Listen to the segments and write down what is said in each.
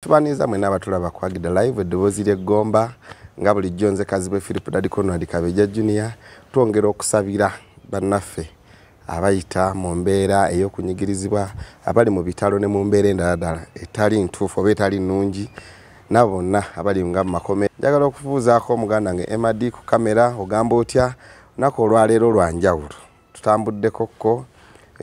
Tubaniza mwe n'abatulaba ku Agida Live eddoboozi ly'eggomba nga bulijjo nze Kazibwe Philip Daddy Conrad Kabeja Junior twongera okusabira bannaffe abayita mu mbeera ey'okunyigirizibwa abali mu bitalo ne mu mbeera endala etali ntuufu oba etali nnungi nabo bonna abali nga mu makome. Njagala okufuuzaako omuganda nge MD ku kamera ogamba otya nako olwaleero lwa njawulo tutambuddekokko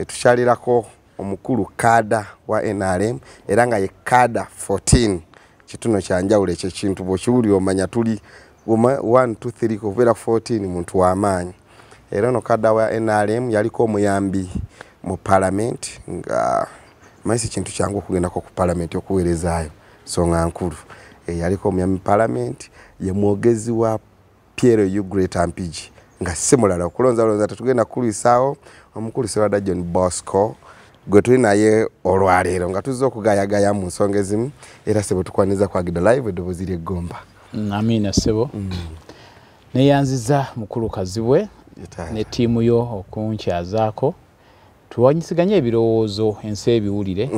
tukyalirako omukulu kada wa NRM era nga ye kada 14 kituno kya njawulo ekyo kintu bw'okiwuli omanya tuli 1 2 3 kubeera 14 muntu w'amaanyi era no kada wa NRM yaliko omuyambi mu parliament nga maisi kintu kyangu okugendako ku parliament okuweerezaayo songa nkulu yaliko omuyambi mu parliament ye mwogezi wa Pierre Great Ampigi nga simulala okulonza tetugenda kukulisaawo omukulu Sserwadda John Bosco gwe tuli naye olwaleero nga tuzze okugayagaya mu nsonga ezimu era sebo tukwaniza ku Agida Live eddoboozi ly'eggomba. Amina sebo neyanziza mukulu Kazibwe ne ttiimu yo okunkyazaako tuwanyisiganye ebirowoozo ensi ebiwulire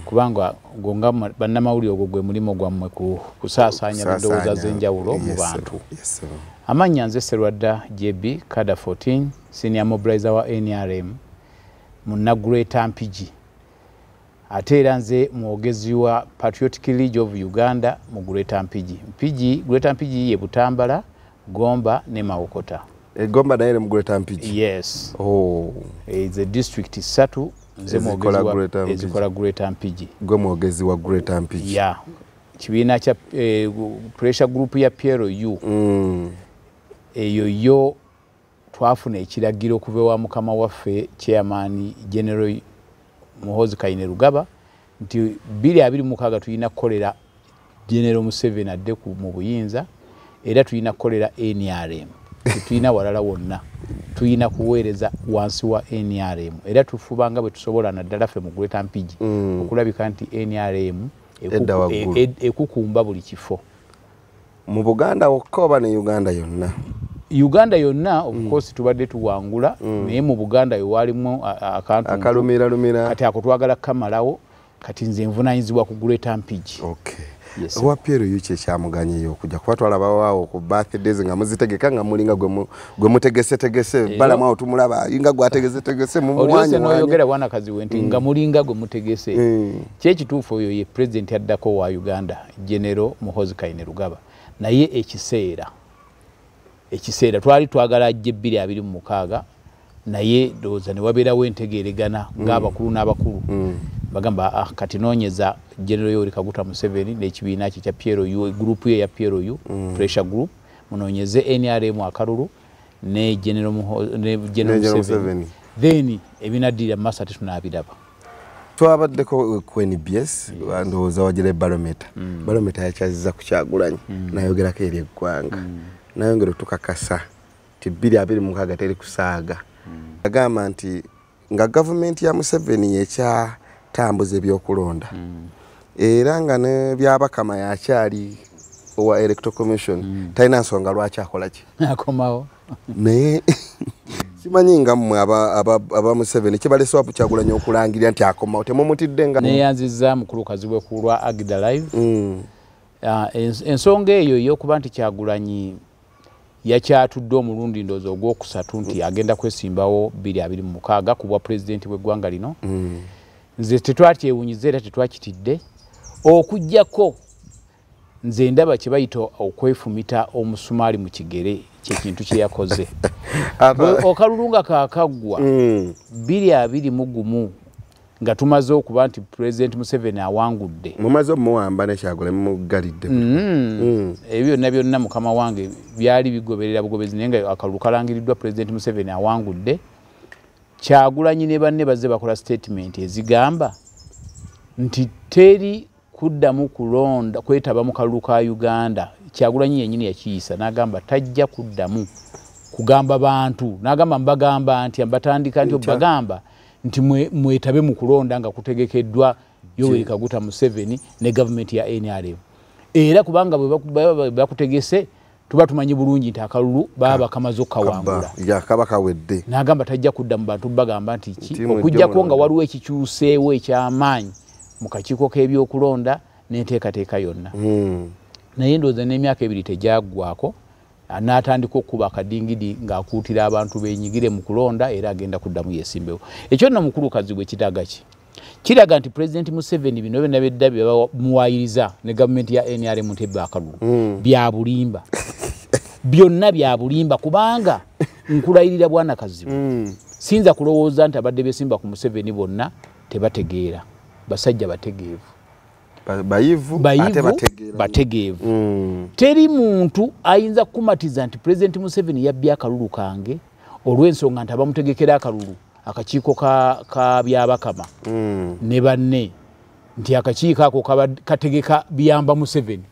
kubanga gonga bannamawulire ogwo gwe mulimo gwammwe kusaasaanya endowooza z'enjawulo mu bantu. Amannya nze Sserwadda JB Kada 14 senior mobilizer wa NRM Muna Great Ampigi ate era nze mwogezi wa Patriotic League of Uganda mu Great Ampigi. Great Ampigi ye Butambala, Gomba ne Mawokota. Gomba naye mu Great Ampigi. Yes. Oh. It's a district 3 nze mwogezi wa ezikola Great Ampigi. Gwe mwogezi wa Great Ampigi. Yeah. Kibiina kya pressure group ya PRU. Eyo yo twafuna ekiragiro okuva wa mukama waffe chairman General Muhoozi Kainerugaba nti 2026 tulina kukolera General Museveni adde mu buyinza era tulina kukolera NRM tulina walala wonna tulina kuweereza wansi wa NRM era tufubanga bwe tusobola naddala ffe mu Great Ampigi okulabika nti NRM ekukumba buli kifo mu Buganda okoba ne Uganda yonna. Uganda yonna of course tubadde tuwangula naye mu Buganda yo walimu akantu akalumira kati akotwagala kamalawo kati nze nvunanyizibwa ku Great Ampigi. Okay. Yes. Wa Pierre yuche kyamuganye yo kujja kwatwala bawawo ku birthdays nga muzitegeka nga mulinga gwe mutegese bala mwa otumulaba inga gwategese mu mwanya no yogera wana kazi wenti nga mulinga gwe mutegese kye kituufu oyo ye president yaddako wa Uganda General Muhoozi Kainerugaba naye ekiseera twali twagala ajje 2026 naye doza ne wabeerawo entegeeregana ng'abakulu n'abakulu bagamba kati noonyeza General Yoweri Kaguta Museveni n'ekibiina kye kya PRU group ye ya PRU pressure group munoonyeze NRM akalulu ne General Museveni then ebinaddira masati tunaabiraba. Twabaddeko ku NBS ndowooza wagira barometer barometer yakyaziza ku Kyagulanyi nayogerako eri eggwanga nayongera tukakasa ti 2026 teri kusaaga agamba nti nga gavumenti ya Museveni yekyatambuza ebyokulonda era nga ne byabakama yakyali owa Electoral Commission talina nsonga lwaki akola ki akomawo naye simanyi nga mmwe aba Museveni kibalese wapu Kyagulanyi okulangirira nti akomawo temumutidde nga neyanziza mukulu Kazibwe ku lwa Agida Live ensonga eyo y'okuba nti Kyagulanyi yakyatudde omulundi ndoozi ogwokusatu nti agenda kwesimbawo 2026 ku bwa pulezidenti bw'eggwanga lino nze tetwakyewunyiza era tetwakitidde okuggyako nze ndaba kye bayita okwefumita omusumaali mu kigere kyekintu kye yakoze okalulu nga kaakaggwa 2021 nga tumaze okuba nti President Museveni awangudde mumaze omuwamba ne Kyagulanyi mugalidde ebyo byonna mukama wange byali bigoberera bugobezi naye nga akalulu kalangiriddwa President Museveni awangudde Kyagulanyi ne banne bazze bakola statement ezigamba nti teri kuddamu kulonda kwetaba mu kalulu ka Uganda. Kyagulanyi yennyini yakiyisa n'agamba tajja kuddamu kugamba bantu n'agamba mbagamba nti mbatandika nti obagamba nti mwetabe mu kulonda nga kutegekeddwa Yoweri Kaguta Museveni ne government ya NRM era kubanga bwe bakutegese tuba tumanyi bulungi nti akalulu baba kamazo kawangula ya kaba kawedde n'agamba tajja kudda mu bantu bagamba nti okujja ko nga waliwo ekikyuseewo eky'amaanyi mu kakiiko k'ebyokulonda n'enteekateeka yonna naye ndowooza n'emyaka 2 tegyagwako n'atandika okuba akadingidi ng'akuutira abantu beenyigire mu kulonda era agenda kuddamu yeesimbewo. Ekyo nno mukulu kazibwe kiraga ki? Kiraga nti Pulezidenti Museveni bino byonna byedda bye bamuwaayiriza ne gavumenti ya NRM Ntebbe akalulu bya bulimba. Byonna bya bulimba kubanga nkulayirira bwana Kazibwe. Sinza kulowooza nti abadde beesimba ku Museveni bonna tebategeera. Basajja bategeevu. Bayivu ate bategeevu. Teri muntu ayinza kumatiza nti Pulezidenti Museveni yabbye akalulu kange olw'ensonga nti abamutegekera akalulu akakiiko ka byabakama ne banne nti akakiiko ako kategeka biyamba Museveni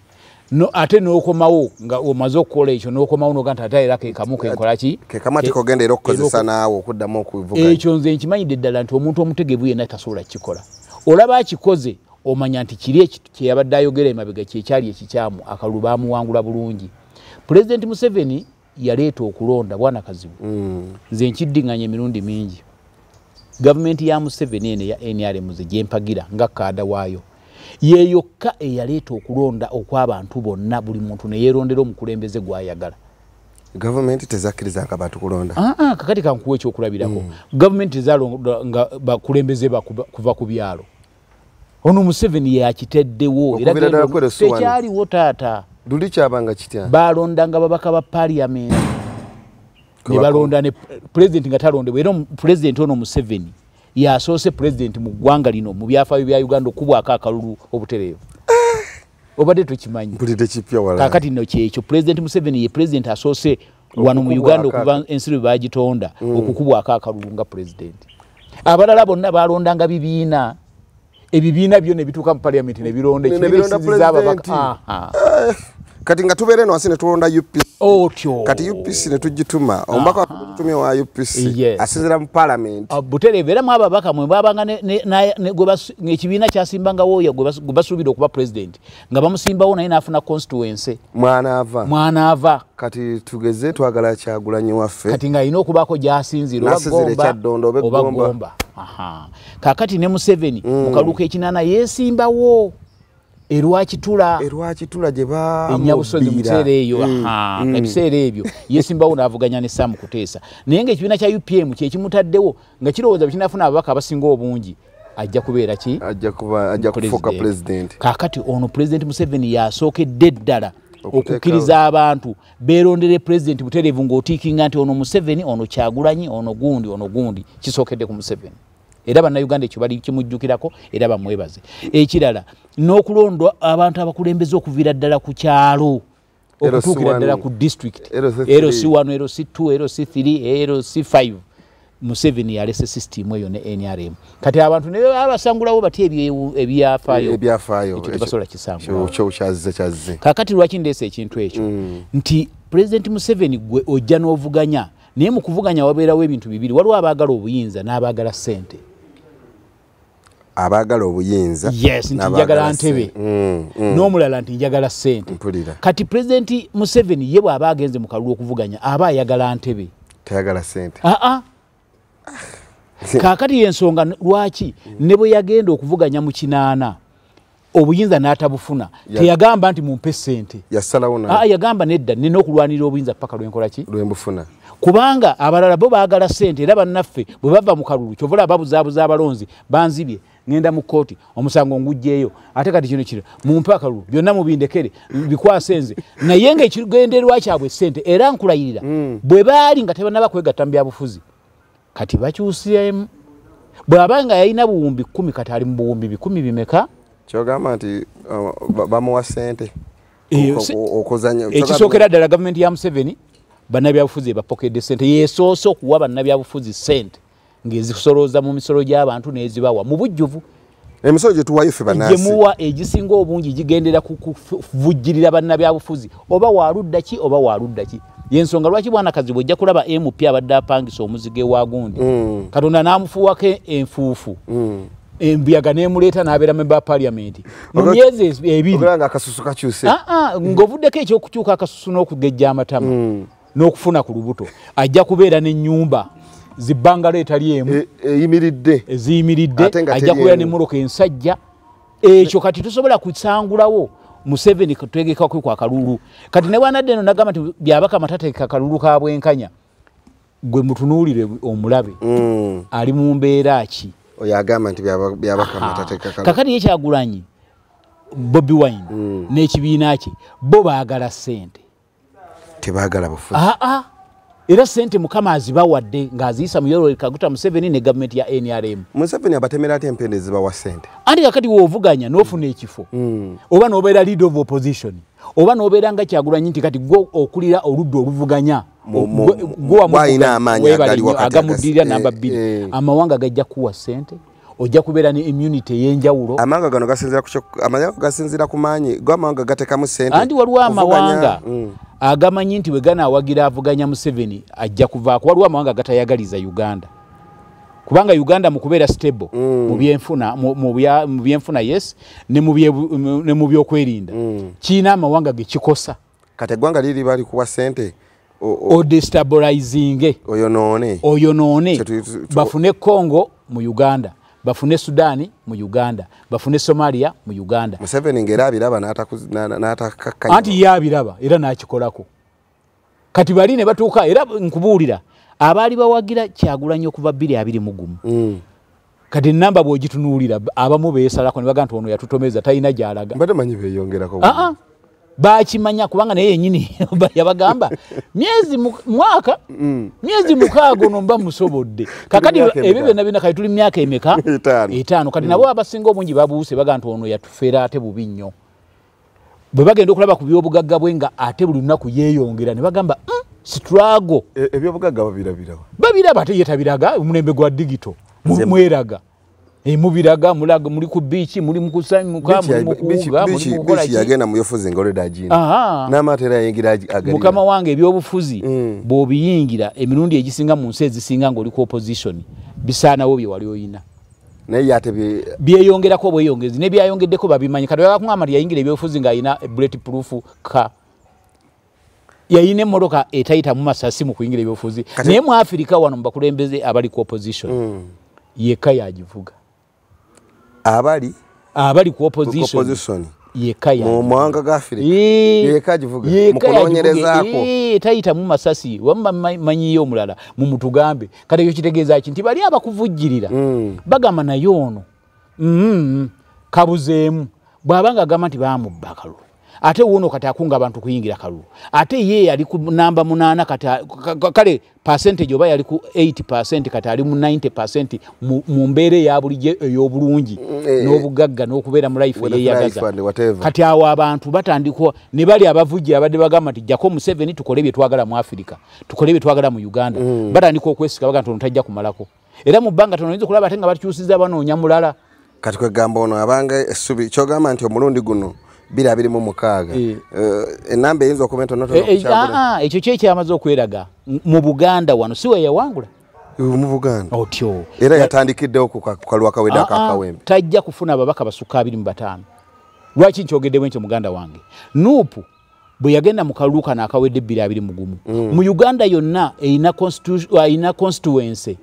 no ate n'okomawo nga omaze okukola ekyo n'okomawo noga nti ate era kekamu kenkola ki kekamu ati kogenda era okukozesa naawe okuddamu okubivuga ekyo nze nkimanyidde ddala nti omuntu omutegeevu yenna tasobola kikola olaba akikoze omanya nti kiri kye yabadde ayogera emabega kyekyali ekikyamu akalulu baamuwangula bulungi. Pulezidenti Museveni yaleeta okulonda bwana Kazibwe nze nkiddiŋŋanya emirundi mingi gavumenti ya Museveni ene ya NRM ze gyempagira nga kaada waayo yeyokka eyaleeta okulonda okw'abantu bonna buli muntu ne yeerondera omukulembeze gw'ayagala. Gavumenti tezakkiriza abantu kulonda kakati kankuwa ekyokulabirako gavumenti tezalonda nga bakulembeze kuva ku byalo. Ono Museveni yakiteddewo era tekyaliwo taata luli kyabanga kitya balondanga babaka ba parliament ne balonda ne president nga talondebwa era president ono Museveni yasoose president mu ggwanga lino mu byafaayo bya Uganda okubwako akalulu obutereevu obadde tukimanyi kakati no kyekyo president Museveni ye president asoose wano mu Uganda okuva ensiri bagitonda okukubwako akalulu nga president. Abalala bonna balondanga bibiina ebibiina byo ne bituuka mu parliament ne bironda kati nga tubeere no asine tulonda UPC otyo kati UPC ne tugituma ombaka watutumye wa UPC asizira mu parliament butereevu era mu ababaka mwe babanga ekibiina kyasimbanga wooya gwe basuubira okuba president nga bamusimbawo naye n'afuna constituency mwana ava kati tugeze twagala Kyagulanyi waffe kati nga alina okubaako gy'asinzira oba Gomba. Kakati ne Museveni mukaluka ekinana yeesimbawo erwakitula gye enyabusozi mu kiseera eyo ebiseera ebyo yeesimbawo n'avuganya ne Sam Kuteesa naye ng'ekibiina kya UPM kyekimutaddewo nga kirowooza bekinafuna ababaka abasinga obungi ajja kubeera ki ajja kufuuka president. Kakati ono Pulezidenti Museveni yasookedde ddala okukkiriza abantu beerondere president butereevu ng'otiikinga nti ono Museveni ono Kyagulanyi ono gundi kisookedde ku Museveni era bannayuganda ekyo bali kimujjukirako era bamwebaze. Ekirala n'okulondwa abantu abakulembeze okuviira ddala ku kyalo okutuukira ddala ku district LC1 LC2 LC3 LC5 Museveni yalese system eyo ne NRM kati abantu ne abasangulawo bati ebyafaayo ekyo tebasobola kisangulawo kyo kyazze kakati lwaki ndeese ekintu ekyo nti Pulezidenti Museveni gwe ojja n'ovuganya naye mu kuvuganya wabeerawo ebintu bibiri waliwo abaagala obuyinza n'abaagala ssente abaagala obuyinza nti njagala ntebe n'omulala nti njagala ssente kati Pulezidenti Museveni ye bw'aba agenze mu kalulu okuvuganya aba ayagala ntebe tayagala ssente kakati y'ensonga lwaki ne bwe yagenda okuvuganya mu kinaana obuyinza n'atabufuna teyagamba nti mumpe ssente yagamba nedda nina okulwanirira obuyinza paka lwenkola ki lwembufuna kubanga abalala bo baagala ssente era bannaffe bwe bava mu kalulu kyovola babuzaabuza abalonzi banzibye ngenda mu kooti omusango ngujjeeyo ate kati kino mumpe akalulu byonna mubindekere bikwase nze naye ng'ekigendererwa kyabwe ssente era nkulayirira bwe baali nga tebannaba kwegatta mu byabufuzi kati bakyusiemu bw'abanga yalina buwumbi 10 kati ali mu buwumbi 10 bimeka kyogamba nti bamuwa ssente ekisookera ddala gavumenti ya Museveni bannabyabufuzi bapokedde ssente yeesoose okuwa bannabyabufuzi ssente ng'ezisolooza mu misolo gy'abantu n'ezibawa mu bujjuvu emisolo gye tuwayo ffe bannansi gyemuwa egisinga obungi gigendera kuvujjirira bannabyabufuzi oba waludda ki oba waludda ki yensonga lwaki bwana Kazibwe ojja kulaba MP abadde apangisa omuzige wa gundi Katonda n'amufuuwako enfuufu embuyaga n'emuleeta n'abeera member of parliament mu myezi 2 ogulanga akasusu kakyuse ng'ovuddeko ekyokukyuka akasusu n'okugejja amatama n'okufuna ku lubuto ajja kubeera n'ennyumba zibbangalo etali emu eziyimiridde ajja kubeera n'emmoloka ensajja ekyo kati tusobola kusangulawo Museveni kutegeka kwa kalulu kati ne wanadde no nagamba nti byabaka matateeka kalulu ka bwenkanya gwe mutunuulire omulabe ali mu mbeera ki oyo agamba nti byabaka matateeka kalulu kakati Kyagulanyi Bobi Wine n'ekibiina kye bo baagala ssente tebaagala bufuzi era ssente mukama azibawadde ng'aziyisa mu Yoweri Kaguta Museveni ne gavumenti ya NRM. Museveni abatemera ate empende zibawa ssente anti kakati woovuganya n'ofuna ekifo oba n'obeera leader of opposition oba n'obeera nga Kyagulanyi nti kati gwe okulira oludda oluvuganya gwalina amaanyi agali wakati agamudirira namba 2 amawanga gajja kuwa ssente ojja kubeera ne immunity ey'enjawulo amawanga gano gasinziira ku maanyi gw'amawanga gatekamu ssente anti waliwo amawanga agamanyi nti we ganaawagira avuganya Museveni ajja kuvaako waliwo amawanga gatayagaliza Uganda kubanga Uganda mu kubeera stable mu byenfuna yes ne mu byokwerinda kiina amawanga gekikosa kati eggwanga liri bali kuwa ssente odestabilizing oyonoone bafune Congo mu Uganda bafune Sudani mu Uganda bafune Somalia mu Uganda Museveni ngera abiraba n'atakakanya anti yabiraba era n'akikolako kati bali ne batuuka era nkubuulira abaali bawagira Kyagulanyi okuva 2021 kati namba bw'ogitunuulira abamu beesalako ne bagamba nti ono yatutomeza talina gy'alaga mbadde manyi beeyongerako bakimanya kubanga naye yennyini yabagamba mwaka myezi 6 ono mba musobodde kakati ebyo byonna kati tuli myaka emeka 5 kati nabo abasinga obungi babuuse bagamba nti ono yatufeera ate bubi nnyo bwe bagenda okulaba ku byobugagga bwe nga ate buli lunaku yeeyongera ne bagamba struggle ebyobugagga babiraba ate yetabiraga omulembe gwa digito mweraga mubiraga muli ku beach muli mukusanyuka muli mukuuga muli mukola ki yagenda mu yofuzi ngoleda ajina n'amatera yingira agali mukama wange ebyobufuzi bw'obiyingira emirundi egisinga mu nsi ezisinga ng'oli ku opposition bisaanawo bye wali oyina naye yate byeyongerako bweyongezi ne byayongeddeko babimanyi kati bakungamba nti yayingira ebyobufuzi ng'ayina bulletproof car yayina emmotoka etayita mu masasi mu kuyingira ebyobufuzi naye mu Afirika wano mu bakulembeze abali ku opposition yekka yagivuga abali ku opposition yekka mu mawanga ga Afrika yekka agivuga mu kunoonyerezaako tayita mu masasi manyiyo omulala mu mutugambe kati ekyo kitegeeza ki nti bali abakuvujjirira bagamba naye ono kabuzeemu bw'abanga agamba nti baamubba akalulu ate wuno kati akunga abantu kuyingira kalulu ate ye yali ku namba 8 kati kale percentage oba yali ku 8% kati ali mu 90% mu mbeere ya bulijje ey'obulungi n'obugagga n'okubeera mu life yeyagaza kati awo abantu batandikwa ne bali abavujja abadde bagamba nti jako Museveni tukole bye twagala mu Africa tukole bye twagala mu Uganda batandika okwesika baga nti tajja kumalako era mu bbanga tonoyinza okulaba ate nga bakyusiza banoonya mulala kati kwegamba ono abanga essubi kyogamba nti omulundi guno 226 enamba eyinza okumenta notonokukyagula ekyo kyekyamaze okweraga mu Buganda wano si we yawangula mu Buganda otyo era yatandikiddewo ku kalulu akawedde akakawembe tajja kufuna ababaka basukka 25 lwaki nkyogeddewo ekyo muganda wange Nuupu bwe yagenda mu kalulu kano akawedde 2021 mu Uganda yonna eyina constituency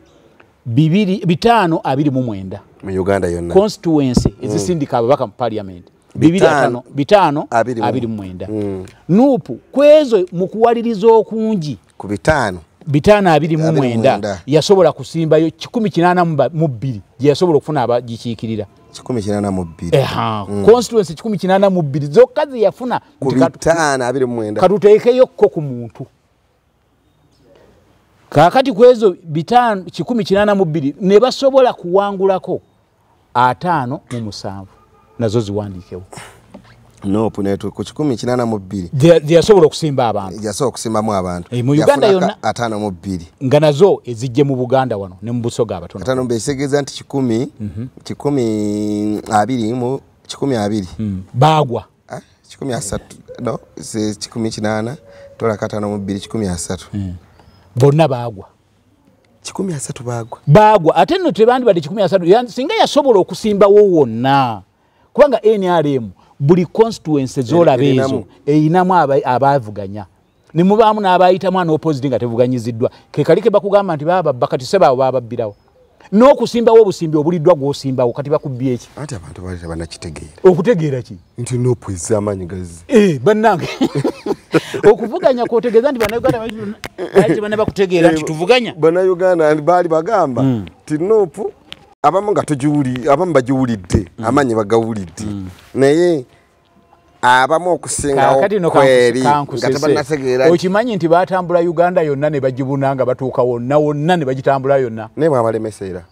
529 mu Uganda yonna constituency ezisindika ababaka mu parliament 529 Nuupu kwezo mu kuwaliriza okungi ku 529 yasobola kusimbayo 182 gye yasobola okufuna abagikiikirira 182 constituency 182 zokka ze yafuna ku 529 katuteekeyo ko ku muntu kakati kwezo 182 ne basobola kuwangulako 57 nazo ziwandiikewo Nuupu netu ku 182 yasobola okusimba abantu yasobola okusimbamu abantu mu Uganda yonna 52 nga nazo ezijje mu Buganda wano ne mu Busoga abatono 5 besegeeza nti 10 bagwa 13 no 18 tola 5 bonna bagwa 13 bagwa ate no tebandi bali 13 singa yasobola okusimbawo wonna kubanga NRM buli constituency zolaba ezo eyinamu abavuganya ne mubaamu n'abayitamu n'opposite nga tevuganyiziddwa ke kali ke bakugamba nti baba bakati seba bababbirawo n'okusimbawo obusimbi obuliddwa gw'osimbawo kati bakubbye eki ate abantu bali tabannakitegeera okutegeera ki nti Nuupu ezza amaanyi gazzi bannange okuvuganya kwotegeeza nti bannayuganda baje banne bakutegeera nti tuvuganya bannayuganda baali bagamba nti Nuupu abamu nga abamu bagiwulidde amaanyi bagawulidde naye abamu okusingawo kweri nga tebannategeera okimanyi nti batambula Uganda yonna ne bagibuna nga batuuka wonna ne bagitambula yonna naye mwabalemeseera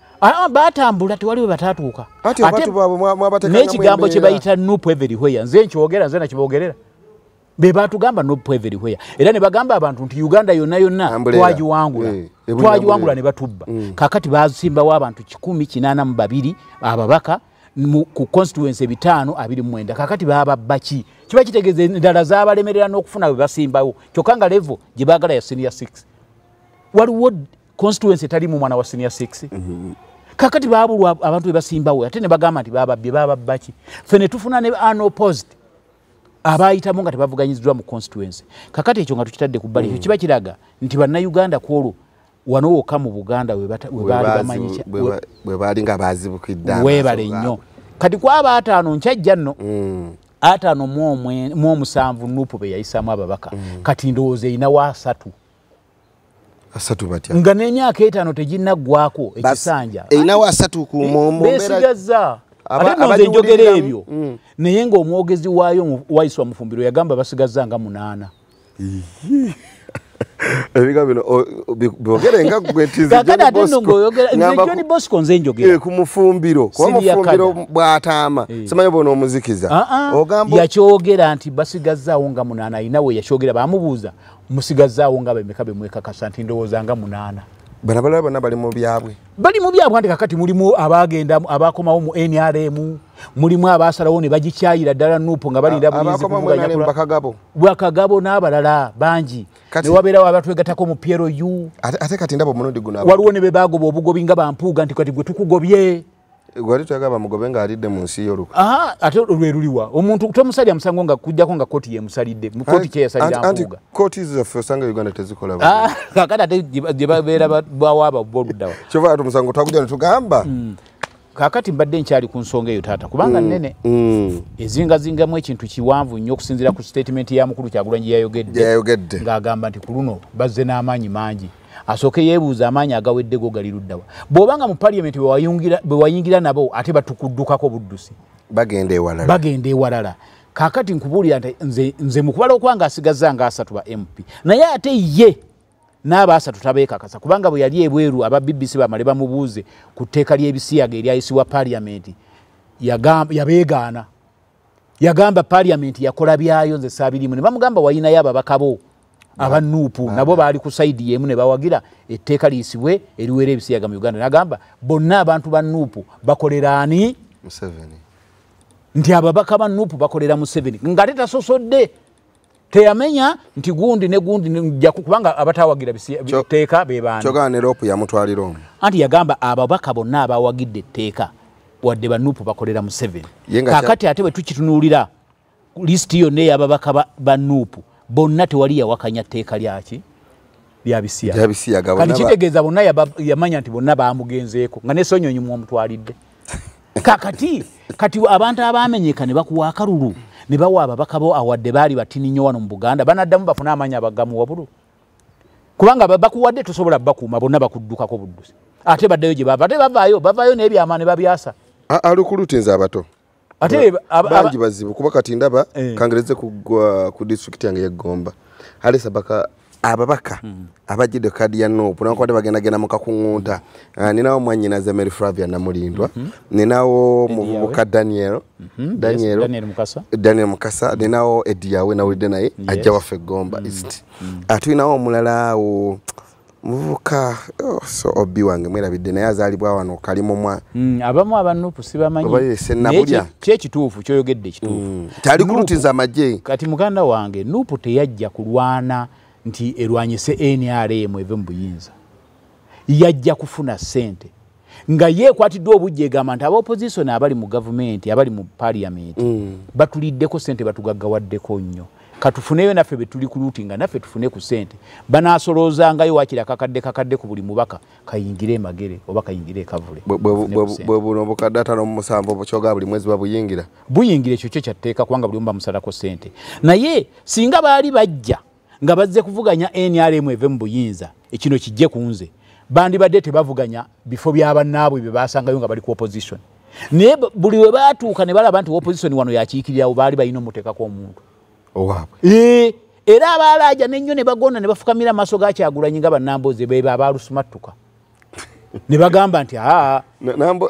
batambula tewali we batatuuka ate abantu baabwe mwabatekangamu n'ekigambo kye bayita Nuupu everywhere nze nkyogera nze nakibogerera be batugamba Nuupu everywhere era ne bagamba abantu nti Uganda yonna twagiwangula ne batubba kakati basimbawo abantu 182 ababaka ku constituency 529 kakati baba baki kiba kitegeeza endala zabalemerera n'okufuna we basimbawo kyokka nga level gye baagala ya senior 6 waliwo constituency tali mu mwana wa senior 6 kakati baabulwa abantu we basimbawo ate ne bagamba nti baba baki fe ne tufuna ne unopposed abayitamu nga tebavuganyiziddwa mu constituency kakati ekyo nga tukitadde ku bbali kiba kiraga nti bannayuganda kwolwo wano wokka mu Buganda we baali bamanyi bwe baali nga baazibukidde weebale nnyo kati kwaba 5 nkyajja nno 5 mu 7 Nuupu be yayisamu ababaka kati ndowooza erina wa 3 batya nga n'emyaka 5 teginnaggwako ekisanja erina wa 3 ku besigazza ate nze njogera ebyo naye ng'omwogezi waayo wayiswa Mufumbiro yagamba basigazza nga 8 ebiga bino bogere nga gwetize John Bosco nze njogera ku Mufumbiro kwa Mufumbiro bw'ataama simanyi bona omuzikiza ogamba yakyogera nti basigazzaawo nga 8 ayina we yakyogera bamubuuza musigazzaawo nga bemeka bemwekakasa nti ndowooza nga 8 bana bonna bali mu byabwe andi kakati mulimu abagenda abakomawo mu NRM mulimu abasalawo ne bagikyayira ddala Nuupu nga balinda bulizi Bwakagabo n'abalala bangi ne wabeerawo abatwegatako mu PRU ate kati ndabo munundi guna waliwo ne bebagoba obugobi nga bampuuga nti kati gwe tukugobye gwali twagaba mugobe nga alidde mu nsi y'oluka ate lwe luliwa omuntu tomusalya musango nga kujjako nga koti yemusalidde mu koti kye yasalira mpuuga koti zaffe osanga Uganda tezikola kakati ate gye babeera bawaaba boluddawa kyova ati musango twakujja ne tugamba kakati mbadde nkyali ku nsonga eyo taata kubanga nnene ezingazingamu ekintu kiwanvu nnyo okusinziira ku statement ya mukulu Kyagulanyi yayogedde ng'agamba nti ku luno bazze n'amaanyi mangi asooke yeebuuza amaanyi agawedde go gali luddawa bw'obanga mu parliament bwe wayingira nabo ate batukuddukako buddusi bagenda ewalala kakati nkubuulira nze mu kubala okwanga asigazza nga 3 ba MP naye ate ye n'aba 3 tabeekakasa kubanga bwe yali ebweru aba BBC bamale bamubuuze ku tteeka ly'ebisiyaga eryayisibwa parliament yabeegaana yagamba parliament yakola byayo nze saabirimu ne bamugamba wayinayo ababaka bo aba Nuupu nabo baali ku saidi yemu ne bawagira etteeka liyisibwe eriwera ebisiyaga mu Uganda nagamba bonna abantu ba Nuupu bakolera ani Museveni nti ababaka ba Nuupu bakolera Museveni ngate tasosodde teyamenya nti gundi ne gundi nja kubanga abatawagira etteeka bebaani kyogana ne ropu yamutwalira omwo anti yagamba ababaka bonna abawagidde etteeka wadde ba Nuupu bakolera Museveni kakati ate bwe tukitunuulira lisiti yonna ey'ababaka ba Nuupu bonna tewali yawakanya tteeka lyaki lyabisiyaga kati kitegeeza bonna yamanya nti bonna bamugenzeeko nga nesonyonyi mwomutwalidde kati abantu abamenyeka ne bakuwa akalulu ne bawa ababaka bo awadde baali batini nnyo wano mu Buganda banaddamu bafuna amaanyi abagamu wabulu kubanga bakuwadde tosobola bakuuma bonna bakuddukako buddusi ate baddeyo gye bava ate bavaayo n'ebyama ne babyasa alukulutinza abato ate bangi bazibu kuba kati ndaba kangereze ku district yange y'Egomba alesa ababaka abajidde kadi ya Nuupu nakwade bagenda mu kakungunta ninawo mwanyinaze Mary Flavia Namulindwa ninawo muvubuka Daniel Mukasa ninawo Ediyawe nawulidde naye ajja waffe Egomba East atulinawo omulala muvuka so obi wange mwerabidde naye azaalibwa wano kalimu abamu aba Nuupu sibamanyi kyekituufu kyoyogedde kituufu tali kulutinza amagye kati muganda wange Nuupu teyajja kulwana nti erwanyise NRM eve mu buyinza yajja kufuna ssente nga yeekwatiddwa obujja egamba nti aba opposition abali mu gavumenti abali mu parliament batuliddeko ssente batugaggawaddeko nnyo katufuneyo naffe betuli ku lootinga naffe tufune ku sente banaasolozangayo wakira kakadde ku buli mubaka kayingire emagere oba kayingire ekavule bwe buno bukadde 57 bukyoga buli mwezi babuyingira ekyo kyo kyatteeka kubanga buli omu bamusalako sente naye singa baali bajja nga bazze kuvuganya NRM eve mu buyinza ekino kijje ku nze bandibadde tebavuganya bifo by'abannaabwe bye baasangayo nga bali ku opposition naye buli we baatuuka ne balaba nti opposition wano yakiikirirawo baali balina omuteekako omuntu owaabwe era abaalaja n'ennyo ne bagonda ne bafukamira amaaso ga Kyagulanyi nga bannambooze bebe abaalusumattuka ne bagamba nti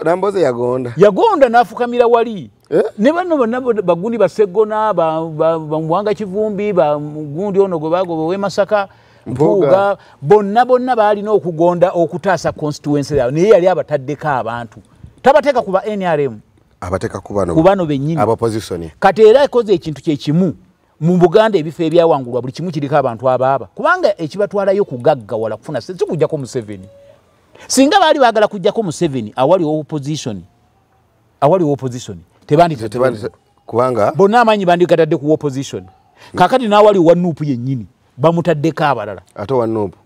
Nambooze yagonda n'afukamira wali ne banno bonna bagundi basegona bamuwanga kivumbi bagundi ono gwe bagoba ow'e Masaka Mpuuga bonna baalina okugonda okutaasa constituency yaabwe naye yali abataddeko abantu tabateeka kuba NRM abateeka kubano bennyini abopposition kati era ekoze ekintu kyekimu mu Buganda ebifo ebyawangulwa buli kimu kiriko abantu abaaba kubanga ekibatwalayo kugaggawala kufuna si kujjako Museveni singa baali baagala kujjako Museveni awali opposition tebandite kubanga bonna amaanyi bandigatadde ku opposition kakati n'awali wa Nuupu yennyini bamutaddeko abalala ate wa Nuupu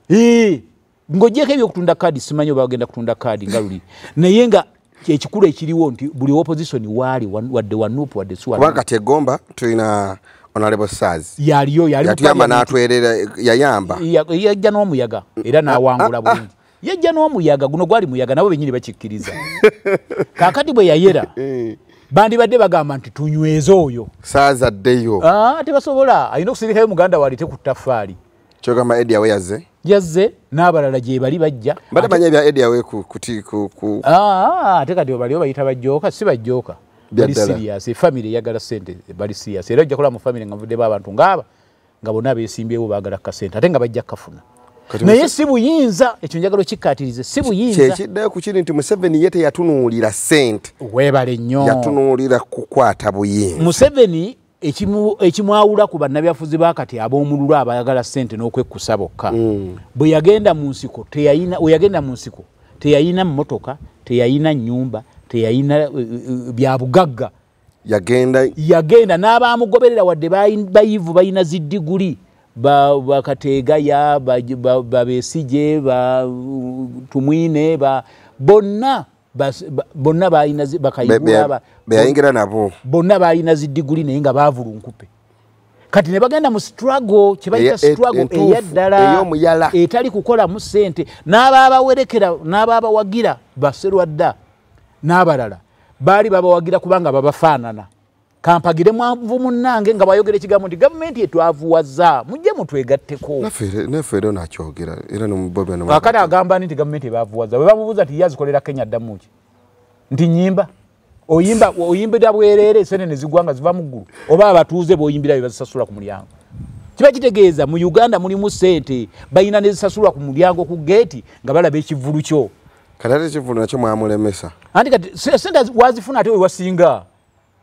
ng'oggyeko ebyokutunda kaadi simanyi oba bagenda kutunda kaadi nga luli naye nga ekikulu ekiriwo nti buli opposition waali wadde wa Nuupu wadde si kubanga kati eggomba tulina Honorable Saz yaliyo yatuyamba n'atwerera yayamba yajja n'omuyaga era n'awangula bulungi yajja n'omuyaga guno gwali muyaga nabo bennyini bakikkiriza kaakati bwe yayera bandibadde bagamba nti tunyweze oyo Saz addeyo tebasobola alina okusirikayo muganda waalite ku ttaffaali kyogamba Eddie Awe yazze n'abalala gye bali bajja batamanya ebya Eddie Awe ate kati baliyo bayita bajjooka si bajjooka bali serious efamily eyagala sente bali serious era ojja kola mu family nga mvuddemu abantu nga bonna beesimbyewo baagala kasente ate nga bajja kafuna naye si buyinza ekyo njagala kikkaatirize si buyinza kyekiddayo ku kiri nti Museveni ye teyatunuulira sente weebale nnyo yatunuulira kukwata buyinza Museveni ekimwawula ku bannabyafuzi baakati ab'omululu abayagala sente n'okwekkusa bokka bwe yagenda mu nsiko teyayina mmotoka teyayina nnyumba teyayina bya bugagga yagenda n'abaamugoberera wadde bayivu bayina ziddiguli bakateegaya babeesije tumwine bonna bayina bakayigula beyayingira nabo bonna bayina ziddiguli naye nga baavulunkupe kati ne bagenda mu struggle kyebayita struggle eyaddala etali kukola mu ssente n'abaabawerekera n'abaabawagira baserwadda n'abalala baali babawagira kubanga babafaanana kampagire mwanvu munnange nga bayogera ekigambo nti gavumenti etwavuwaza mujje mutwegatteko naffe era nakyogera era nomubobya kakati agamba nti gavumenti ebavuwaza bwe bamubuuza nti yazikolera Kenya addamu ki nti nyimba oyimbira bwereere sente ne zigwanga ziva mu ggulu oba abatuuze b'oyimbira bye bazisasula ku mulyango kiba kitegeeza mu Uganda mulimu sente bayina ne zisasulwa ku mulyango ku geeti nga balaba ekivulu kyo kati ate ekivulu nakyo mwamulemesa anti kati sente wazifuna ate wewasinga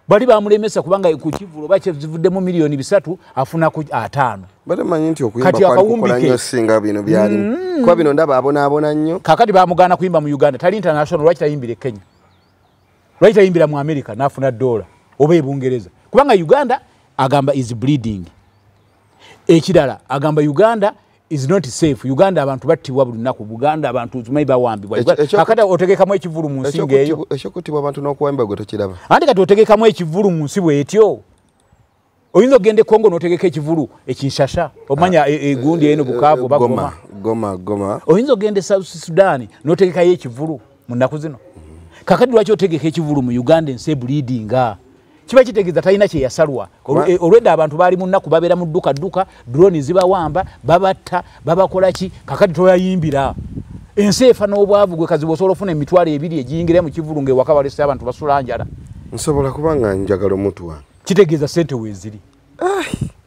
bali bamulemesa kubanga ku kivulu oba zivuddemu miliyoni 3 afuna ku 5 batemanyi nti okuyimba kwakukola nnyo singa bino byalimu kuba bino ndaba abonaabona nnyo kakati bamugaana kuyimba mu Uganda tali international lwaki tayimbira Kenya lwaki tayimbira mu America n'afuna $, oba e Bungereza kubanga Uganda agamba is bleeding ekirala agamba Uganda is not safe Uganda abantu battibwa buli lunaku Buganda abantu tumayi bawambibwa kakati otegekamu ekivulu mu nsi eyo ekyo kutibwa abantu n'okuwamba gwe tokiraba anti kati otegekamu ekivulu mu nsi bwetyo oyinza okugenda e Congo n'otegeka ekivulu ekinshasha omanya egundi eno Bukavu Goma oyinza okugenda e South Sudan n'otegekayo ekivulu mu nnaku zino kakati lwaki otegeka ekivulu mu Uganda ensi bleedinga kiba kitegeeza talina kye yasalwa olwedda abantu baali mu nnaku babeera mu dduka drone zibawamba babatta babakola ki kakati toyayimbira ensi efa n'obwavu gwe kazi bw'osobola ofuna emitwalo 2 egiyingire mu kivulu ng'ewaka balese abantu basula njala nsobola kubanga njagala omuntu wange kitegeeza sente weeziri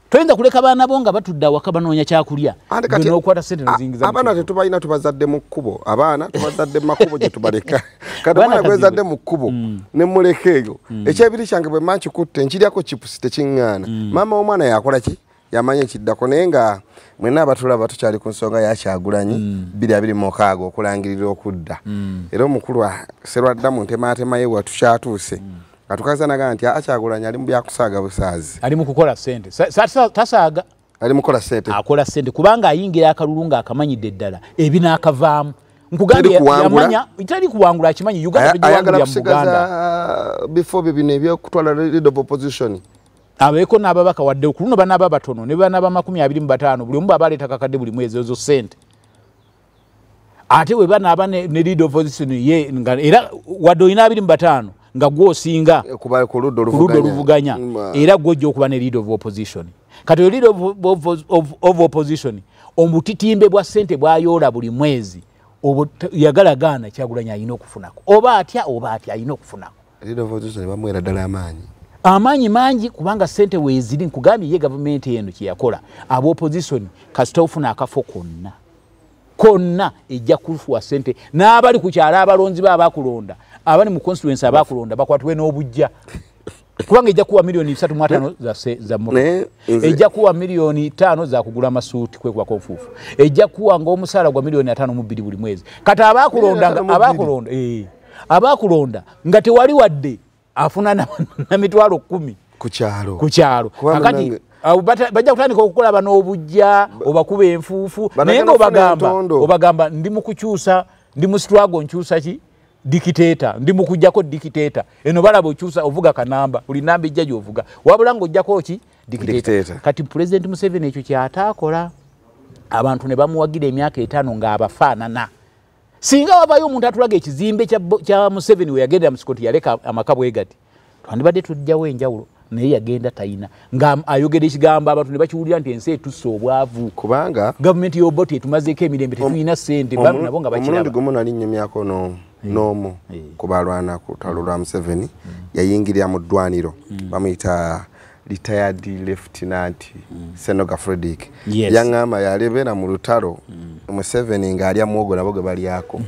toyinza kuleka baana bo nga batudde awaka banoonya kyakulya n'okwata sente nozingiza abaana tetubalina tubazadde mu kkubo abaana tubazadde mu makubo gye tubaleka kati omwana gwezadde mu kkubo ne muleka eyo ekyebiri kyange bwe mankikutte nkiryako chipusi tekiŋŋaana maama w'omwana yakola ki yamanya ekiddako naye nga mwenna abatulaba tukyali ku nsonga ya Kyagulanyi 2026 okulangirira okudda era omukulu Serwadda mu ntemaatema ye watukyatuuse katukazana ganti Kyagulanyi ali mu byakusaaga busaazi ali mu kukola sente tasaaga ali mu kola sente akola sente kubanga ayingira akalulu ng'akamanyidde eddala ebinaakavaamu nkugambye yamanya itali kuwangula akimanyi Uganda ayagala kusigaza before bino ebyokutwala leader of opposition abeeko n'ababaka wadde okuluno banaba batono ne banaba 25 buli omu abaleeta kakadde buli mwezi ezo sente ate we banaba ne leader of opposition ye era wadde olina 25 nga gwosinga kuba ku luddo oluvuganya era gwojja okuba ne leader of opposition kati leader of opposition omutitimbe bwa sente bwayoola buli mwezi yagala gaana Kyagulanyi alina okufunako oba atya alina okufunako leader of opposition bamwera ddala amaanyi mangi kubanga sente weeziri nkugambye ye gavumenti eno kye yakola aba opposition kasita ofuna akafo konna ejja kufuwa sente n'abali ku kyala abalonzi baabakulonda abali mu constituency abakulonda bakwatwe n'obujja kubanga ejja kuwa milioni 3.5 za moto ejja kuwa milioni 5 za kugula masuuti kwekuba konfuufu ejja kuwa ng'omusaala gwa milioni 5.2 buli mwezi kati abakulonda nga tewali wadde afuna na mitwalo 10 ku kyalo kakati bajja kutandika okukola ban'obujja obakuba enfuufu naye ng'obagamba ndi mu kukyusa ndi mu struggle nkyusa ki dikiteta ndi mu kujjako dikiteta eno balaba okyusa ovuga kanamba buli namba ejja gy'ovuga wabula ng'ojjako ki dikiteta kati President Museveni ekyo kyataakola abantu ne bamuwagira emyaka 5 ng'abafaanana singa wabayo omuntu atulaga ekizimbe kya Museveni we yagendera mu Sikoti yaleka amaka bwegati twandibadde tujjawo enjawulo naye yagenda tayina nga ayogera ekigambo abantu ne bakiwulira nti ensi etusse obwavu kubanga gavumenti y'Obote etumazeeko emirembe tetuyina ssente nabo nga bakiraba omulundi gumu nali nnyo myaka n'omu kubalwana ku lutalo lwa Museveni yayingirira mu ddwaniro bamuyita retired lieutenant Senoga Frederick yaŋŋamba yalebeera mu lutalo Museveni ng'alya muwogo nabo ge balyako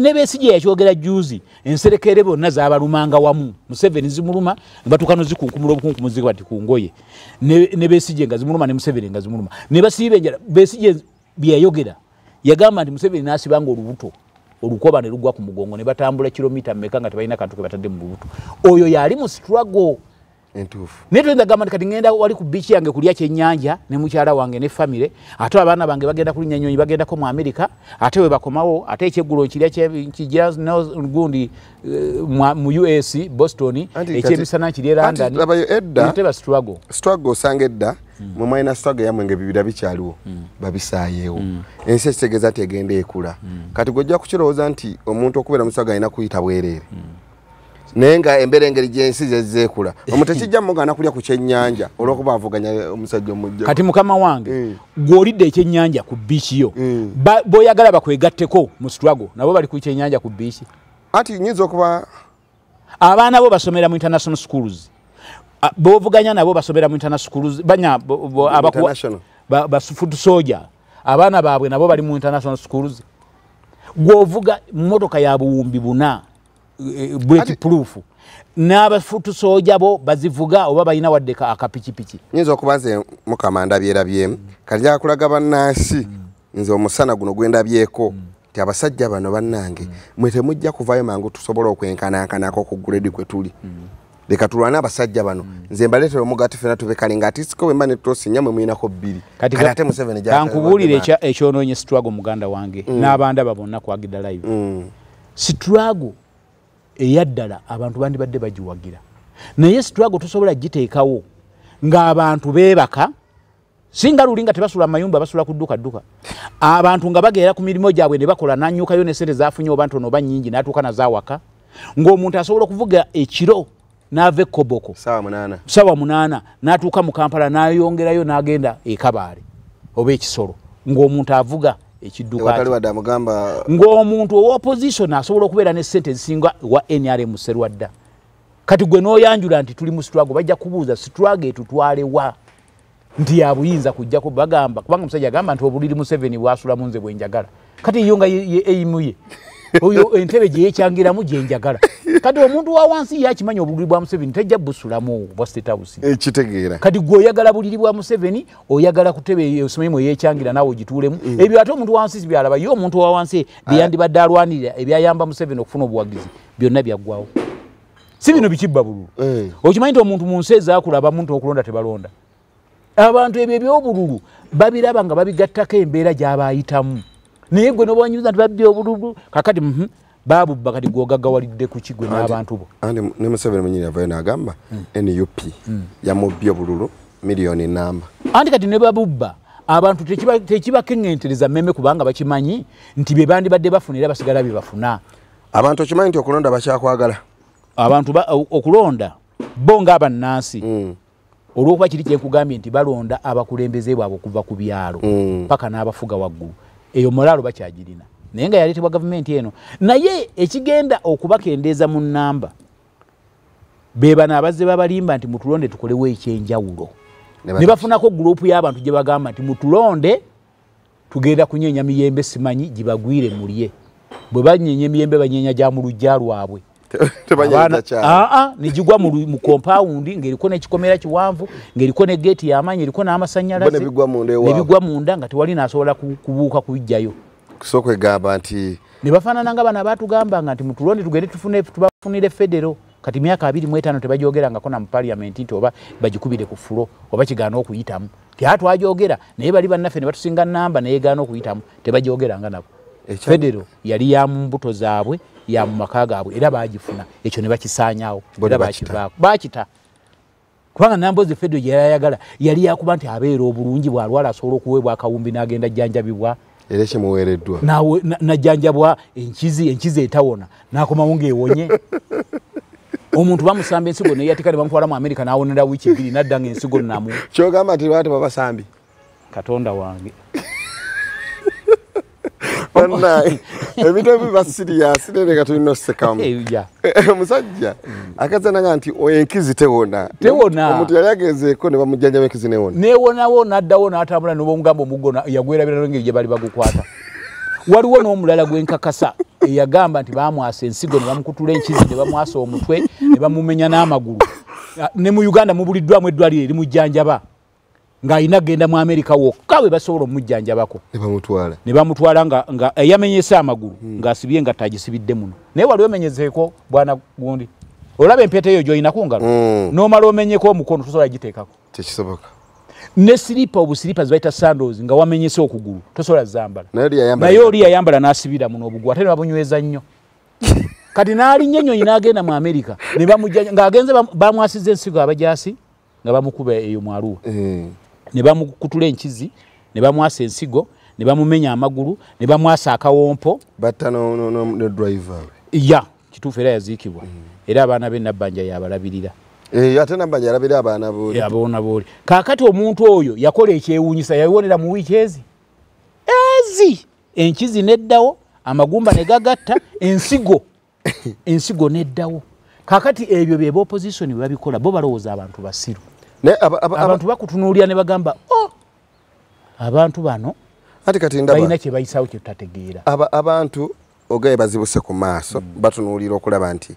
ne Besigye yakyogera juzi enserekere bonna z'abalumanga wamu Museveni zimuluma batuuka nozikunkumula obukunkumuzi bati ku ngoye ne Besigye nga zimuluma ne Museveni nga zimuluma ne basiiba enjala Besigye byeyayogera yagamba nti Museveni n'asibanga olubuto olukoba ne lugwa ku mugongo ne batambula kilomita mmeka nga tebalina kantu ke batadde mu lubuto oyo yali mu struggle entuufu naye tuyinza gamba nti kati ngenda wali ku biichi yange kulya kyennyanja ne mukyala wange ne famire ate abaana bange bagenda kulinnya nnyonyi bagendako mu Amerika ate we bakomawo ate ekyeggulo nkirya kijja gundi mu US Boston ekyemisana nkirya London edda struggle osanga edda mu mwina struggle yamwe ng'ebibira bikyaliwo babisaayeewo ensi ekitegeeza nti egenda ekula kati gwojja kukirowooza nti omuntu okubeera mu struggle alina kuyita bwereere naye nga embeera engeri gy'ensi zeekula omuntu tekijja mugana kulya ku kyennyanja olw'okuba avuganya omusajja omujja kati mukama wange gw'olidde ekyennyanja ku biichi yo b'oyagala bakwegatteko mu struggle nabo bali ku kyennyanja ku biichi anti nyinza okuba abaana bo basomera mu international schools b'ovuganya nabo basomera mu international schools banya foot soldier abaana baabwe nabo bali mu international schools gw'ovuga mmotoka ya buwumbi 4 bulletproof n'abafutu soja bo bazivuga oba balina wadde akapikipiki nyinza okuba nze mukama ndabyerabyemu kati akulaga bannansi nze omusana guno gwendabyeko nti abasajja bano bannange mwe temujja kuvaayo mangu tusobola okwenkanankanako ku grade kwe tuli leka tulwana abasajja bano nze mbaleetera omugati fena tubekale ng'atisiko bwe mba ne tosinya mwe muyinako 2 kati ate Museveni kankubuulire ekyonoonye struggle muganda wange n'abandaba bonna kwagida live struggle eyaddala abantu bandibadde bagiwagira naye struggle tosobola giteekawo ng'abantu beebaka singa luli nga tebasula mayumba basula ku dduka abantu nga bageera ku mirimu gyabwe ne bakola n'anyukayo ne sente zaafunye oba ntono oba nnyingi n'atuuka nazaawaka ng'omuntu asobola okuvuga ekiro n'ava ekkoboko sawa 8 n'atuuka mu Kampala n'ayongerayo n'agenda ekabaale oba ekisolo ng'omuntu avuga ekidduka ng'omuntu owa opposition asobola okubeera ne ssente ezisinga wa NRM Serwadda kati gwe n'oyanjula nti tuli mu struggle bajja kubuuza struggle etutwalewa nti yabuyinza kujjako bagamba kubanga musajja agamba nti obuliri Museveni bwasula munze bwenjagala kati iyo nga eimuye oyo entebe gye yekyangiramu gye njagala kati omuntu wa wansi yakimanya obuliri bwa Museveni tajja busulamu bwa State House ekitegeera kati gwe oyagala buliri bwa Museveni oyagala kutebe osomemu yekyangira nawe ogituulemu ebyo ate omuntu wa wansi byalaba yo omuntu wa wansi byandibadde alwanirira ebyayamba Museveni okufuna obuwagizi byonna byaggwawo si bino bikibba bululu okimanyi nti omuntu mu nsi ezaakulaba muntu okulonda tebalonda abantu ebyo ebyobululu babiraba nga babigattako embeera gy'abayitamu naye gwe nobanyiza nti babbi obululu kakati babubba kati gwogagawalidde ku kigwe n'abantu bo ne Museveni mwenyini avayo n'agamba NUP yamubbye obululu miliyoni namba anti kati ne babubba abantu tekibakengentereza mmeme kubanga bakimanyi nti bye bandibadde bafuna era basigala bye bafuna abantu okimanyi nti okulonda bakyakwagala abantu okulonda bo ng'abannansi olw'okuba kiri kyenkugambye nti balonda abakulembeze bwabwe okuva ku byalo paka n'abafuga waggulu eyo moralo bakyagirina naye nga yaleetebwa gavumenti eno naye ekigenda okubakendeeza mu nnamba be bano abazze babalimba nti mutulonde tukolewo ekyenjawulo ne bafunako gurupu y'abantu gye bagamba nti mutulonde tugenda kunyeenya miyembe simanyi gibagwire mulye bwe banyeenya emiyembe banyeenya gya mu lujja lwabwe negigwa mu kompawundi ng'eriko n'ekikomera kiwanvu ng'eriko ne geeti y'amaanyi eriko n'amasannyalaze nebigwa munda nga tewali n'asobola kubuuka kubijjayo kusooka egamba nti ne bafaanana nga bano abaatugambanga nti mutulonde tugende tubafunire federo kati myaka 25 tebajoogerangako na mu parliament nti oba bagikubire ku fulo oba kigaana okuyitamu tyatwajogera naye bali bannaffe ne batusinga nnamba naye gaana okuyitamu tebajoogeranga nako federo yali ya mu mbuto zaabwe ya mu maka gaabwe era baagifuna ekyo ne bakisaanyaawo era bakivaako baakita kubanga nambozi federo gyeyayagala yali yakuba nti abeera obulungi bwalwala asobola okuweebwa akawumbi n'agenda jjanjabibwa era kimuweereddwa najjanjabwa enkizi etawona n'akomawo ng'ewonye omuntu bamusamba ensigo naye yatika ne bamutwala mu Amerika n'awonera wiiki 2 n'adda ng'ensigo namu kyogamba nti lwate babasambi katonda wange ebintu ebiba siriyasi nereka tulina osekamu omusajja akazanaga nti enkizi tewona omuntu yali agezeeko ne bamujjanjaba enkizi newonawo n'addawo n'atambula nobomugamba omuggo yagwerabira ngeri gye bali bagukwata waliwo n'omulala gwenkakasa eyagamba nti bamwasa ensigo ne bamukutula enkizi ne bamwasa omutwe ne bamumenya n'amagulu ne mu Uganda mubuliddwamu eddwaliro erimujjanjaba ng'alina genda mu Amerika wokka we basobola omujjanjabako ne bamutwala nga eyamenyese amagulu ng'asibye nga tagisibidde muno naye wali omenyezeeko bwana gundi olaba empeta eyo gy'olina ku ngalo n'omala omenyeko omukono tosobola giteekako tekisoboka ne silipa obusilipa zibayita sandals nga wamenyese okugulu tosobola zambala naye oli yayambala n'asibira muno obugulu ate ne babunyweza nnyo kati n'alinnya ennyonyi n'agenda mu Amerika ne bamujjanja ng'agenze bamwasiza ensigo abajasi nga bamukuba eyo mu Arua ne bamukutula enkizi ne bamwasa ensigo ne bamumenya amagulu ne bamwasa akawompo batta ne driver ya kituufu era yaziikibwa era abaana be Nabbanja yabalabirira ate Nabbanja yalabira abaana booli yaboona booli kaakati omuntu oyo yakola ekyewuunyisa yawonera mu wiiki ezi enkizi neddawo amagumba ne gagatta ensigo neddawo kaakati ebyo bye opposition bwe babikola bo balowooza abantu basiru abantu bakutunuulira ne bagamba abantu bano ati kati ndaba balina kye bayisawo kye tutategeera abantu ogaye bazibuse ku maaso batunuulira okulaba nti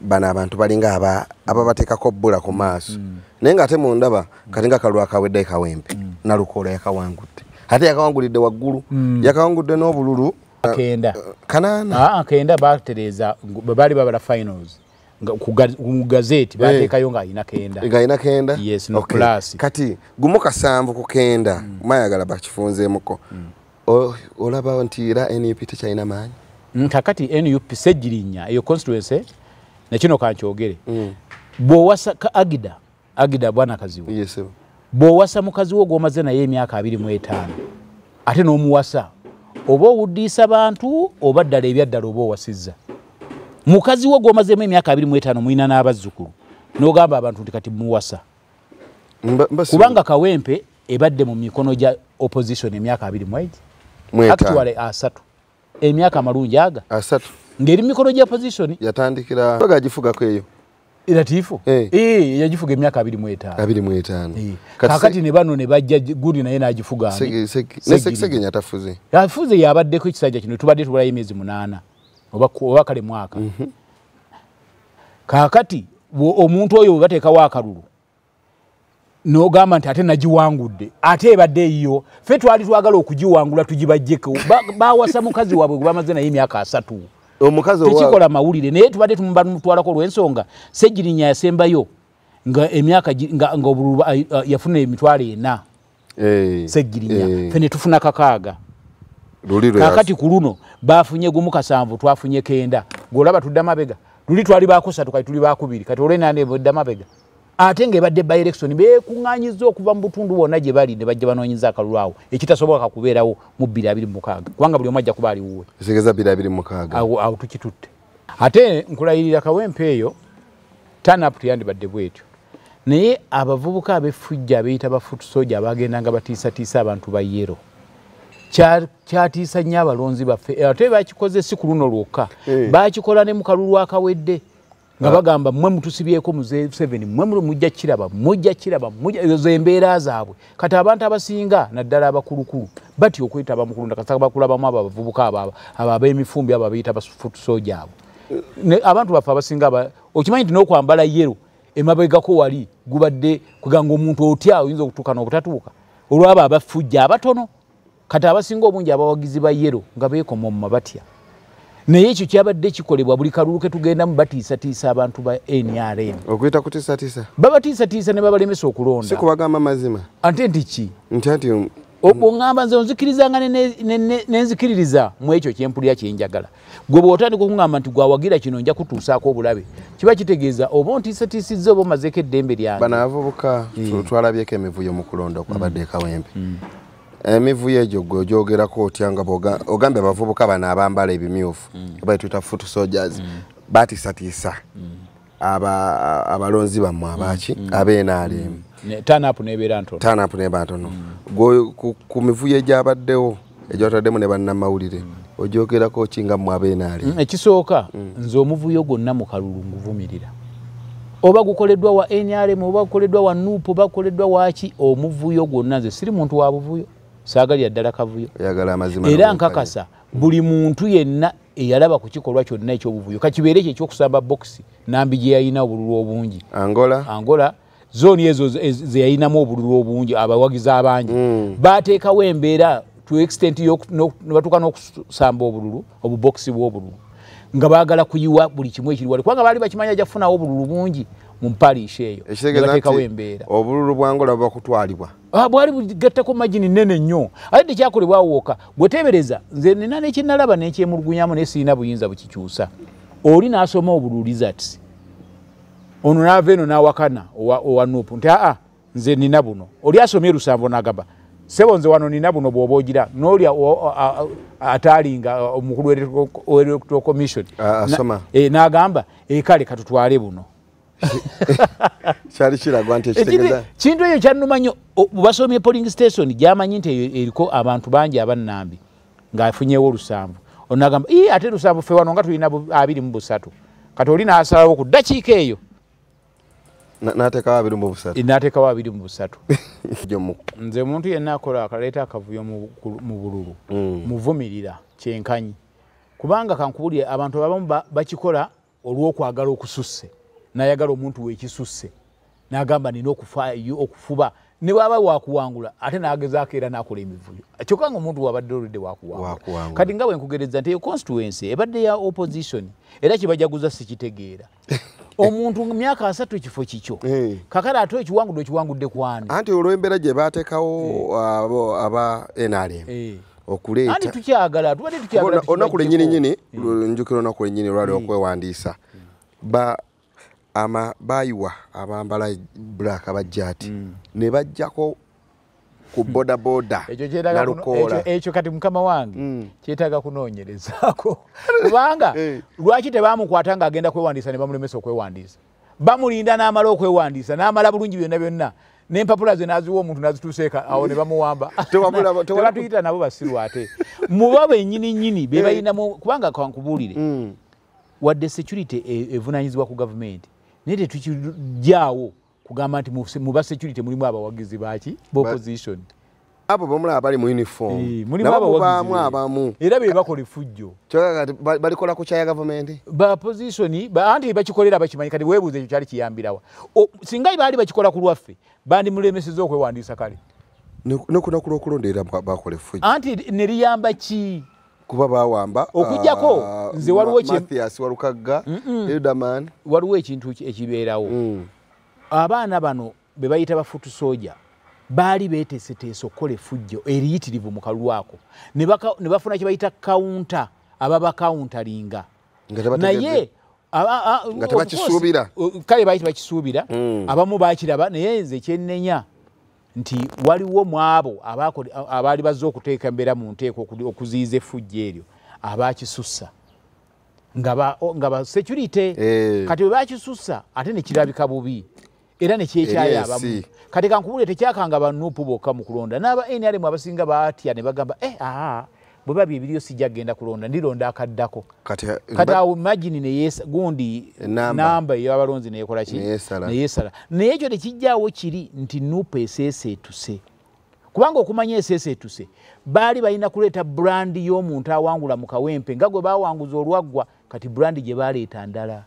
bano abantu balinga ababateekako bbula ku maaso naye ng'ate mu ndaba kati nga kalwa akawedde kawempe nalukoola yakawangudde ate yakawangulidde waggulu yakawangudde n'obululu kenda batereeza bwe baali babala finals ku gazeti bateekayo ng'alina kenda yes no class kati gumu kasanvu ku kenda mayagala bakifunzeemuko olaba nti era NUP tekyalina maanyi kakati NUP sejjirinya eyo constituency nekino kankyogere bw'owasa agida bwana kaziwo bw'owasa mukazi wo gw'omaze naye emyaka 25 ate n'omuwasa oba owuddiisa bantu oba ddala ebyaddala oba owasizza mukazi wo gw'omazeemu emyaka 25 mulina n'abazzukulu n'ogamba abantu nti kati muwasa kubanga kawempe ebadde mu mikono gya opposition emyaka 20 actually 3 emyaka amalungi aga 3 ngeri mikono gya opposition yatandikira bagajifugako eyo iratifu yajifuga emyaka 25 kakati ne bano ne bajja gudi naye nagifuga sege nyatafuze yafuze yabaddeko ekisajja kino tubadde tubulayo emyezi 8 oba kale mwaka kakati omuntu oyo bateekawo akalulu n'ogamba nti ate nagiwangudde ate ebadde eyiyo ffe twali twagala okugiwangula tugibajjeko bawasa mukazi waabwe gwe bamaze naye emyaka 3 omukazi tekikola mawulire naye tubadde tumutwalako olw'ensonga Ssegirinya yasembayo nga emyaka nga obululu yafuna emitwalo 4 Ssegirinya fene tufuna 6 kakati ku luno bafunye gumu 7 twafunye 9 ng'olaba tudda mabega luli twali baako 3 kati tuli baako 2 kati olw'enanda ebadda mabega ate ng'ebadde by election beekuŋŋaanyiza okuva mu butundu bwonna gye bali ne bajja banoonyeza akalulu awo ekitasoboka kubeerawo mu 2026 kubanga buli omu ajja kuba ali wuwe kitegeeza 2026 awo tukitutte ate nkulayirira Kawempe eyo turn-up teyandibadde bwetyo naye abavubuka ab'effujja abeyita ba foot soldier abagendanga batiisatiisa abantu ba yero kyatiisa nnyo abalonzi baffe ate bakikoze si ku luno lwokka bakikola ne mu kalulu akawedde nga bagamba mmwe mutusibyeko mu 7 mmwe mujja kiraba ezo embeera zaabwe kati abantu abasinga naddala abakulukulu bati okwetaba mu kulunda kasaka bakulabamu abavubuka abo ab'emifumbi abo abayita ba foot soldier abo abantu baffe abasinga okimanyi nti n'okwambala yero emabegako wali gubadde kuganga omuntu otya oyinza okutuuka n'obutatuuka olwabo abafujja abatono kati abasinga obungi abawagizi ba yero nga beekoma mu mabatya naye ekyo kyabadde kikolebwa buli kalulu ke tugendamu batiisatiisa abantu ba NRM okuyita kutiisatiisa babatiisatiisa ne babalemesa okulonda si kubagamba mazima ante nti ki nti oŋŋamba nze onzikirizanga nenzikiririza mu ekyo kyempulira kyenjagala gwe bw'otandika okuŋŋamba nti gwawagira kino nja kutuusaako obulabe kiba kitegeeza oba ontiisatiisizza oba omazeeko eddembe lyange bano abavubuka twalabyeko emivuyo mu kulonda okwabadde e Kawempe emivuyo egyo gwe ogyogerako otya nga ogambe abavubuka bano abambala ebimyufu bayituyita foot soldiers batiisatiisa abalonzi bammwe abaki ab'NRM turn-up n'ebeera ntono ku mivuyo egyabaddewo egyataddemu ne bannamawulire ogyogerako ki nga mmwe ab'NRM ekisooka nze omuvuyo gwonna mu kalulu nguvumirira oba gukoleddwa wa NRM oba gukoleddwa wa NUP oba gukoleddwa waki omuvuyo gwonna nze siri muntu wa buvuyo saagalira ddala kavuyo era nkakasa buli muntu yenna eyalaba ku kikolwa kyonna ekyobuvuyo kakibeere ekyo ekyokusamba bokisi nambi gye yalina obululu obungi Angola zooni ezo ze yalinamu obululu obungi abawagizi abangi baateekawo embeera to extent nebatuuka n'okusamba obululu obubokisi bw'obululu nga baagala kuyiwa buli kimu ekiri wali kubanga baali bakimanya jafunawo obululu bungi mu mpaliisha eyo bateekawo embeera obululu bwa Angola bwakutwalibwa bwali bugattako magini nnene nnyo ate tekyakolebwa wooka bweteebereza nze nina nekyennalaba nekyemulugunyamu naye sirina buyinza bukikyusa oli n'asoma obululu lizards ono n'ava eno n'awakana owa NUP nti nze nina buno oli asomye Lusambo n'agamba sebo nze wano nina buno bw'oba ogira n'oli ataalinga omukulu w'Electoral Commission n'agamba kale katutwale buno kyali kiragwa nti ekitegeeza kintu ekyo kyannuma nnyo basomye polling station gy'amanyi nti eriko abantu bangi abannambi ng'afunyewo Lusambo onagamba ate Lusambo ffe wano nga tulina 23 kati oli n'asalawo ku ddakiika eyo n'ateekawo 23 n'ateekawo 23 nze omuntu yenna akola akaleeta akavuyo mu bululu muvumirira kyenkanyi kubanga kankubulire abantu abamu bakikola olw'okwagala okususse n'ayagala omuntu w'ekisusse n'agamba nina okufuba ne bwaba wakuwangula ate n'agezaako era n'akola emivuyo kyokka nga omuntu wabadde oludde wakuwangula kati nga bwe nkugereza nti eyo constituency ebadde ya opposition era kibajaguza sikitegeera omuntu mu myaka 3 kifo kikyo kakala ate ekiwangudde kwani anti olw'embeera gye baateekawo aba NRM okuleeta anti tukyagala tubadde tukyagala olunaku lwennyini njukira olunaku lwennyini lwali okwewandiisa bayiwa abambala black abajjaati ne bajjako ku bodaboda ekyo kati mukama wange kyetaaga kunoonyerezaako kubanga lwaki tebaamukwata ng'agenda kwewandiisa ne bamulemesa okwewandiisa bamulinda n'amala okwewandiisa n'amala bulungi byonna byonna n'empapula ze n'aziwa omuntu n'azituuseeka awo ne bamuwamba tebatuyita nabo basiru ate muba bennyini be bayinamu kubanga kankubuulire wadde security evunaanyizibwa ku gavumenti naye tetukijjaawo kugamba nti mu ba security mulimu abawagizi baki b'opposition abo bamulaba bali mu uniform mulimu abawagizi abamu era be bakola effujjo kyokka kati balikola ku kya gavumenti ba position anti bakikolera bakimanyi kati weebuuza ekyo kyali kiyambirawa singa baali bakikola ku lwaffe bandi mulemeseza okwewandiisa kale nokunakula okulonda era bakola effujjo anti ne liyamba ki kuba bawamba okujjako nze waliwo Mathias Walukagga Elderman waliwo ekintu ekibeerawo abaana bano be bayita bafutu soja baali beeteeseteese okukola effujjo eriyitirivu mu kalwako ne bafuna kye bayita kawunta ababakawuntalinga naye nga tebakisuubira kale baali tebakisuubira abamu baakiraba naye nze kyennenya nti waliwo mu abo abaali bazze okuteeka embeera mu nteeko okuziyiza effujjo eryo abaakisussa nga ba security kati bwe baakisussa ate ne kirabika bubi era ne kyekyaya abamu kati kankubule tekyakanga banuupu bokka mu kulonda n'aba NRM abasinga baatya ne bagamba bwe babye ebiriyo sijja genda kulonda ndironda akaddako kati awo imagine gundi namba y'abalonzi neyekola ki neyesala naye ekyo tekijjaawo kiri nti nuupu eseeseetuse kubanga okumanya eseeseetuse baali balina kuleeta brandi y'omuntu awangula mu kawempe nga gwe baawanguza olwaggwa kati brandi gye baaleeta ndala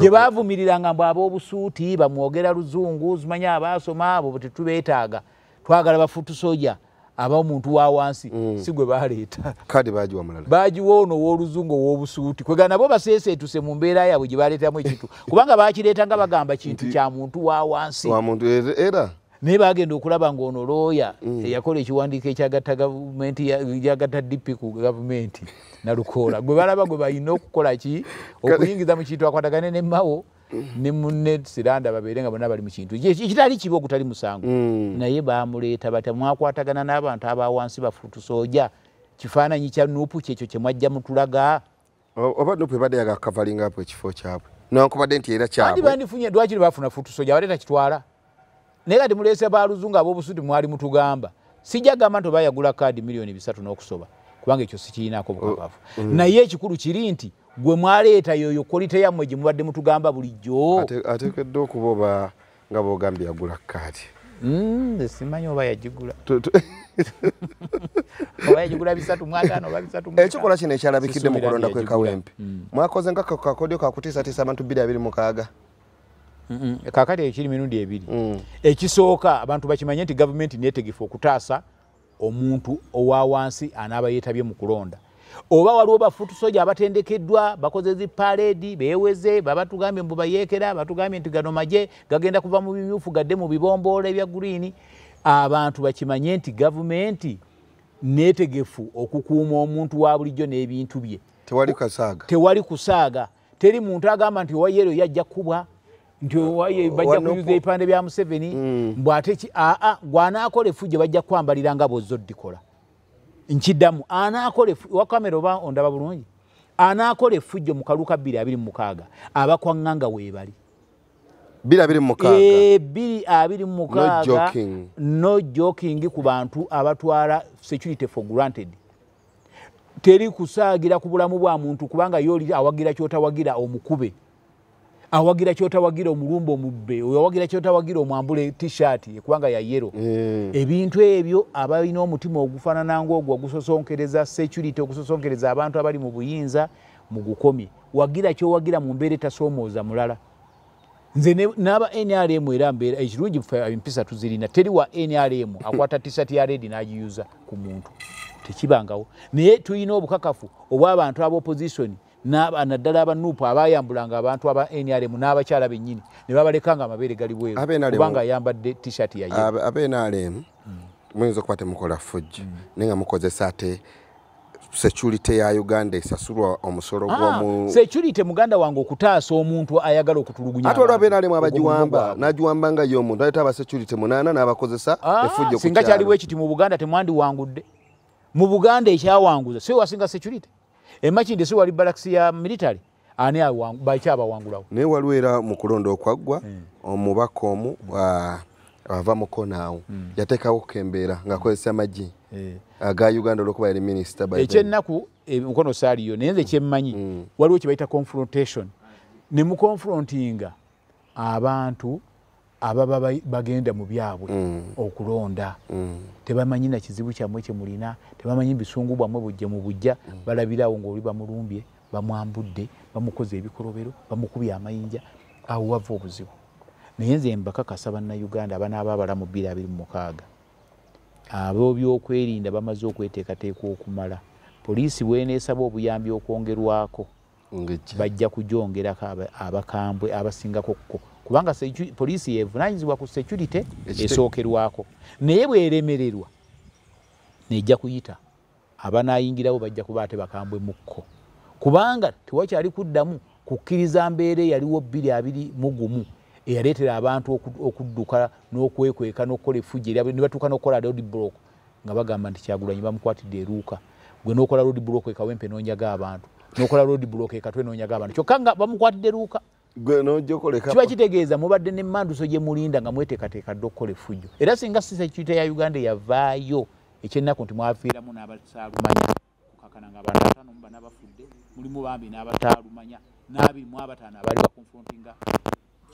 gye baavumiriranga mbu ab'obusuuti bamwogera luzungu zimanya abaasoma abo tetubeetaaga twagala bafutu soja ab'omuntu wa wansi si gwe baaleeta kadi bagiwa mulala bagiwa ono w'oluzungu ow'obusuuti kwega nabo baseeseetuse mu mbeera yaabwe gye baaleetamu ekintu kubanga baakireeta nga bagamba kintu kya muntu wa wansi era naye bagenda okulaba ng'ono looya eyakola ekiwandiiko ekyagatta gavumenti yagatta DP ku gavumenti nalukoola gwe balaba gwe balina okukola ki okuyingiza mu kintu akwatagane ne Mao ne munne Siranda babeere nga bonna bali mu kintu ekitali kibi okutali musango naye baamuleeta batya mwakwatagana n'abantu abawansi bafutu soja kifaananyi kya nuupu kyekyo kye mwajja mutulaga oba nuupu ebadde yagakavalinga apo ekifo kyabwe newankubadde nti era kyabwe bandifunye lwakiri baafuna futu soja baleeta kitwala naye kati muleese baluzungu ab'obusuuti mwali mutugamba sijja gamba nti oba yagula kaadi miliyoni 3 n'okusoba kubanga ekyo sikiinaako bukakafu naye ekikulu kiri nti gwe mwaleeta yoyo kolite yammwe gye mubadde mutugamba bulijjo ateekeddwa okuba oba nga boogambye yagula kaadi simanyi oba yagigula oba yagigula 3 oba 3 ekikola kino ekyalabikidde mu kulonda kwe Kawempe mwakoze nga kakodyo kakutiisatiisa abantu 226 kakati ekiri mirundi 2 ekisooka abantu bakimanye nti gavumenti neetegefu okutaasa omuntu owa wansi anaaba yeetabye mu kulonda oba waliwo bafutu soja abatendekeddwa bakoze ziparedi beeweze babatugambye mbu bayeekera batugambye nti gano magye gagenda kuva mu bimyufu gadde mu bibomboola ebya guliini abantu bakimanye nti gavumenti neetegefu okukuuma omuntu wa bulijjo n'ebintu bye tewali kusaaga teri muntu agamba nti owa yero yajja kubwa nti owaye bajja kuyuza ebipande bya Museveni mbwate gwanaakola effujjo bajja kwambalira nga bozoddikola nkiddamu anaakola wa kamera oba ondaba bulungi anaakola effujjo mu kaluka 226 abakwaŋŋanga weebali 226 no joking ku bantu abatwala security for granted teri kusaagira ku bulamu bwa muntu kubanga yoli awagira kyotawagira omukube awagira kyotawagira omulumba omubbe awagira kyotawagira omwambule t-shirt kubanga ya yero ebintu ebyo abalina omutima ogufaanana ng'ogwo ogusosonkereza security ogusosonkereza abantu abali mu buyinza mu gukomye wagira kyowagira mu mbeera etasoomooza mulala nze n'aba NRM era mbeera ekirungi empisa tuzirina teri wa NRM akwata t-shirt ya red n'agiyuza ku muntu tekibangawo naye tulina obukakafu obw'abantu ab'opposition naddala abanuupu abayambulanga abantu aba NRM n'abakyala bennyini ne babalekanga amabeere gali bweru kubanga ayambadde t-shirt ya yero aba NRM muyinza okuba temukola ffujjo naye nga mukozesa ate security ya Uganda esasulwa omusolo gw'omu security muganda wange okutaasa omuntu ayagala okutulugunya ate olwa NRM abagiwamba nagiwamba nga y'omuntu aleta aba security 8 n'abakozesa effujjo singa kyaliwo ekiti mu Buganda temwandiwangudde mu Buganda ekyawanguza si wasinga security Emakinde si wali barracks ya military ani bakyabawangulawo naye waliwo era mu kulonda okwaggwa omubaka omu ava mu konaawo yateekawo okukembeera ng'akozesa amagye aga Uganda olwokuba yali minisita ekyennaku mukono saaliyo naye nze kyemmanyi waliwo kye bayita confrontation ne mukonfrontinga abantu ababa bagenda mu byabwe okulonda tebamanyi na kizibu kyamwe kye mulina tebamanyi bisungu bwamwe bujje mu bujja balabirawo ng'oli bamulumbye bamwambudde bamukoze ebikolobero bamukubye amayinja awo wava obuzibu naye nze mbakakasa bannayuganda abanaaba abalamu 226 abo byokwerinda bamaze okweteekateeka okumala poliisi bweneesaba obuyambi okwongerwako bajja kujongerako abakambwe abasingako kubanga poliisi yevunaanyizibwa ku security esookerwako naye bweremererwa nejja kuyita abanayingirawo bajja kuba ate bakambwe mukko kubanga tewakyali kuddamu kukkiriza mbeera eyaliwo 2021 eyaleetera abantu okudduka n'okwekweka n'okukola effujjo ne batuuka n'okukola road block nga bagamba nti Kyagulanyi bamukwatidde eruuka gwe n'okola road block ekawempe n'onyaga abantu n'okola road block ekatwe n'onyaga abantu kyokka nga bamukwatidde eruuka kiba kitegeeza mubadde n'emmanduso gye mulinda nga mweteekateeka dde okukola effujjo era singa security ya Uganda yavaayo ekyennaku nti mwafiiramu n'abataalumanya kukakana nga abantu 5 n'abafudde mulimu bambi n'abataalumanya n'abirimu abataano abaali bakonfrontinga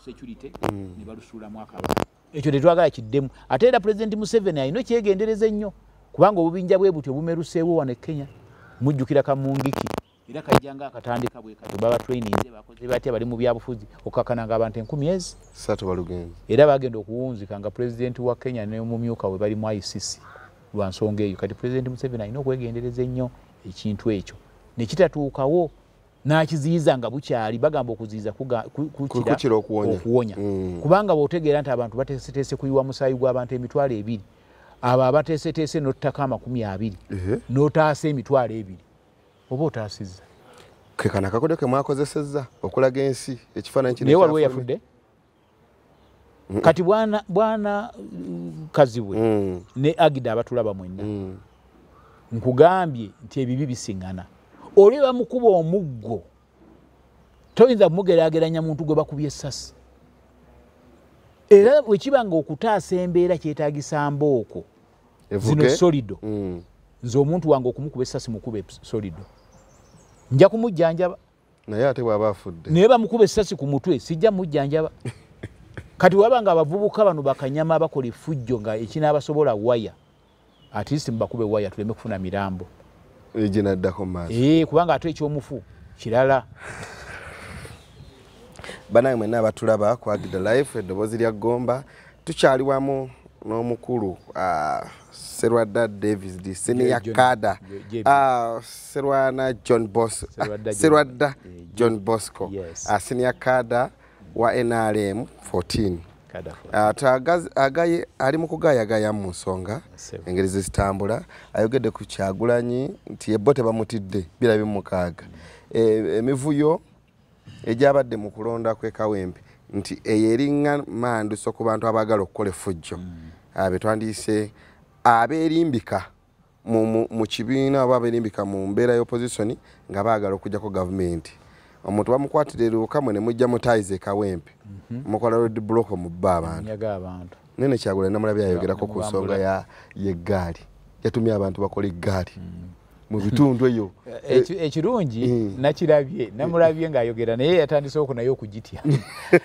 security ne balusuulamu akabanga ekyo tetwagala kiddemu ate era President Museveni alina ekyegendereza ennyo kubanga obubinja bwe butyo bumeruseewo wano e Kenya mujjukira Kamungiki era kajjanga akatandika bwe kati baba training bakoze batya bali mu byabufuzi okakana nga abantu 10,000 balugenzi era bagenda okuwunzika nga President wa Kenya ne mumyuka we bali mu ICC lwa nsonga eyo kati President Museveni alina okwegendereza ennyo ekintu ekyo ne kitatuukawo n'akiziyiza nga bukyali bagamba okuziyiza kukira okuwonya kubanga bw'otegeera nti abantu bateeseteese kuyiwa musaayi gw'abantu 2,000 abo abateeseteese n'ottaka 20 n'otaasa 2,000 oba otaasizza kekana akakodyo ke mwakozesezza okulaga ensi ekifaananyi kino naye waliwo yafudde kati bwana Kazibwe ne Agida abatulaba mwenna nkugambye nti ebibi bisiŋŋana oli bamukuba omuggo toyinza kumugeraageranya muntu gwe bakubye essasi era wekibanga okutaasa embeera kyetaagisa mbooko zino solido nze omuntu wange okumukuba essasi mukube solido nja kumujjanjaba naye ate bw'aba afudde naye bamukuba essasi ku mutwe sijja mujjanjaba kati wabanga abavubuka bano bakanyama bakola effujjo nga ekinaabasobola waya at least mbakube waya tuleme kufuna mirambo ejinaddako maaso kubanga ate ekyomufu kirala banaye mwenna abatulaba ku Agida Life eddoboozi lya Gomba tukyali wamu n'omukulu Serwadda Davis senior kada Serwana John Bosco Serwadda John Bosco senior kada wa NRM 14 agaye ali mu kugayagaya mu nsonga engeri zitambula ayogedde ku Kyagulanyi nti ebote bamutidde birabe mukaaga emivuyo ejabadde mu kulonda kwe Kawempe nti eyeringa manduso ku bantu abagala okukola effujjo abetwandise aberimbika mu kibiina oba aberimbika mu mbeera y'opposition nga baagala okujjako gavumenti omuntu bamukwatira eruuka mwe ne mujja mutayize Kawempe mukola road block mu bba abantu nene Kyagulanyi namulabye ayogerako ku nsonga y'eggaali yatumye abantu bakola eggaali mu bitundu eyo ekirungi nakirabye namulabye ng'ayogera naye yatandise okunayo okugitya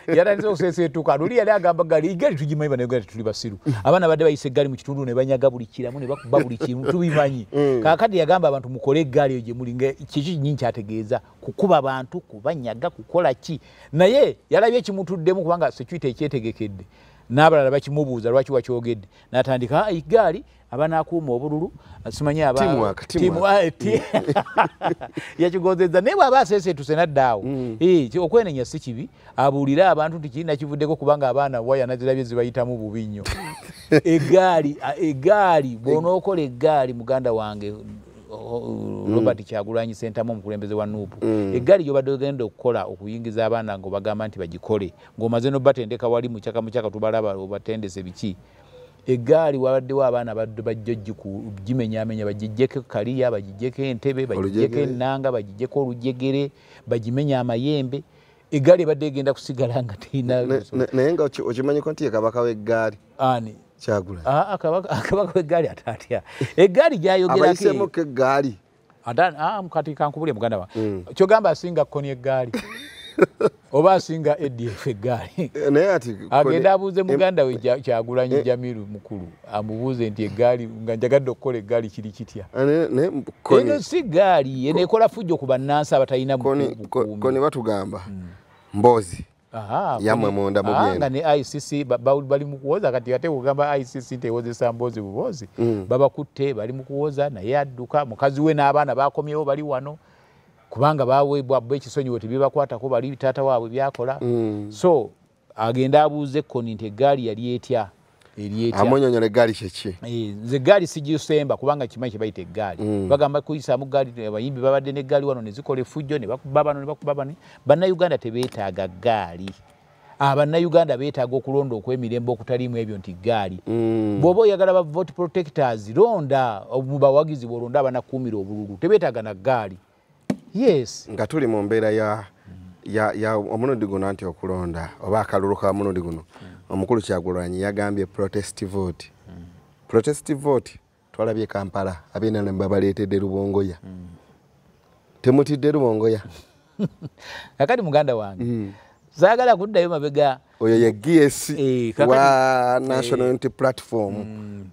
yatandise okuseeseetuka luli yali agamba eggaali tugimanyi banauganda tuli basiru abaana badde bayise eggaali mu kitundu ne banyaga buli kiramu ne bakuba buli kimu tubimanyi kaakati yagamba abantu mukole eggaali eyo gye muli kiki nyingi kyategeeza kukuba abantu kubanyaga kukola ki naye yalabye kimutuddemu kubanga security ekyetegekedde n'abalala bakimubuuza lwaki wakyogedde n'atandika eggaali abanakuuma obululu simanyi yakigozeza naye bw'aba aseeseetuse naddaawo okwenenya si kibi abuulire abantu nti kirina kivuddeko kubanga abaana waya nazirabye zibayitamu bubi nnyo eggaali bw'onookola eggaali muganda wange Robert Kyagulanyi Sentamu omukulembeze wa Nuupu eggaali gy'obadde ogenda okukola okuyingiza abaana ng'obagamba nti bagikole ng'omaze n'obatendeka wali mu kyaka tubalaba obatendese biki eggaali wabaddewo abaana badde bajja gimenyaamenya bagijjeko kaliya bagijjeko entebe bagijjeko ennanga bagijjeko olujegere bagimenya amayembe eggaali ebadde egenda kusigala nga terina naye nga okimanyiko nti ye kabaka w'eggaali ani Kyagulanyi akabaka w'eggaali atatya eggaali gy'ayogerako abayisemuko eggaali kati kankubulye muganda wa kyogamba asinga kkoni eggaali oba asinga ADF eggaali naye ati agenda abuuze muganda we Kyagulanyi Jamiru mukulu amubuuze nti eggaali nga njagadde okukola eggaali kiri kitya eno si ggaali eneekola fujjo ku bannansi abatalina koni batugamba mboozi yamwe munda mugenda ne ICC bali mu kuwoza kati ate kugamba ICC tewozesa mbozi bubozi babakutte bali mu kuwoza naye adduka mukazi we n'abaana bakomyewo bali wano kubanga baweebwa ekisonyiwo tebibakwatako bali taata waabwe byakola so agenda abuuze Koni nti eggaali yali etya amunyonyola eggaali kyeki nze eggaali sigisemba kubanga kimanyi kye bayita eggaali bagamba kuyisaamu ggaali abayimbi babadde n'eggaali wano ne zikola effujjo ne bakuba bano ne bakuba bano bannayuganda tebeetaaga ggaali abannayuganda beetaaga okulonda okw'emirembe okutaliimu ebyo nti ggaali bw'oba oyagala ba vote protectors londa mu bawagizi bw'olonda abanakuumira obululu tebeetaaga na ggaali yes nga tuli mu mbeera ya omulundi guno nti okulonda oba akalulu ka mulundi guno omukulu Kyagulanyi yagambye protest vote protest vote twalabye Kampala abeena ne babaleetedde Lubongoya temutidde Lubongoya kakati muganda wange zaagala kuddayo mabega oyo ye GS wa National Unity Platform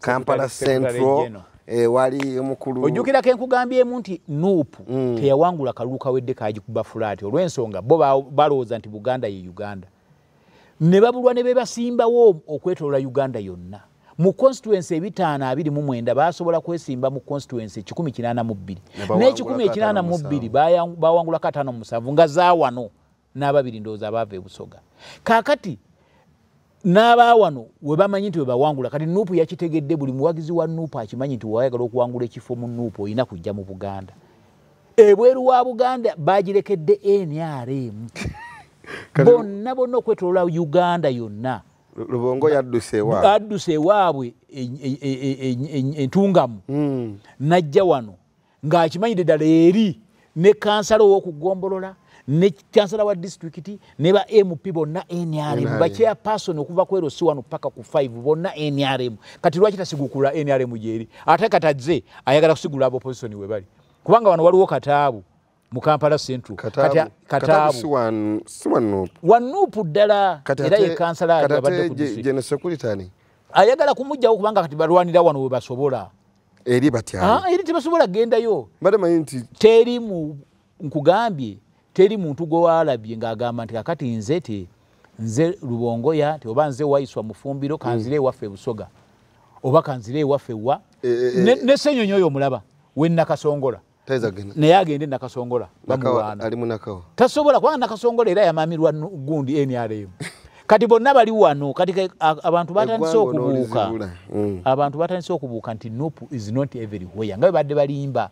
Kampala Central wali omukulu ojjukira ke nkugambyemu nti Nuupu teyawangula kalulu kawedde kagikuba fulaati olw'ensonga bo balowooza nti Buganda ye Uganda ne babulwa ne bebasimbawo okwetolola Uganda yonna mu constituency 529 basobola kwesimba mu constituency 182 ne182 bawangula 5-7 nga zaawano n'ababiri ndowooza abaava ebusoga kaakati n'abaawano we bamanyi nti we bawangula kati Nuupu yakitegedde buli muwagizi wa Nuupu akimanyi nti wayagala okuwangula ekifo mu Nuupu olina kujja mu Buganda ebweru wa Buganda bagirekedde NRM bonna okwetolola Uganda yonna Lubongoya adduse ewaabwe entungamu najja wano ng'akimanyidde ddala eri ne kansala ow'okugombolola ne kansala wa disitulikiti ne ba MP bonna NRM bachairperson okuva ku LC 1 paka ku 5 bonna NRM kati lwaki tasigukula NRM gyeri ate katazze ayagala kusigula abo opposition we bali kubanga wano waliwo Kataabu mu Kampala Central Kataabu si Nuupu ddala era ye kansala abadde ku General Secretary ayagala kumujjawo kubanga kati balwanira wano we basobola eri batya eri tebasobola gendayo badamanyi nti teri mu nkugambye teri muntu gwe waalabye ng'agamba nti kakati nze Lubongoya oba nze wayiswa mufumbiro kanzire ewaffe Busoga oba kanzire ewaffe wa ne Ssenyonyi oyo omulaba we Nakasongola naye agende Nakasongola bamulwana ali munakawo tasobola kubanga Nakasongola era yamamirwa gundi NRM kati bonna bali wano kati abantu batandise okubuuka nti Nuupu is not everywhere nga badde balimba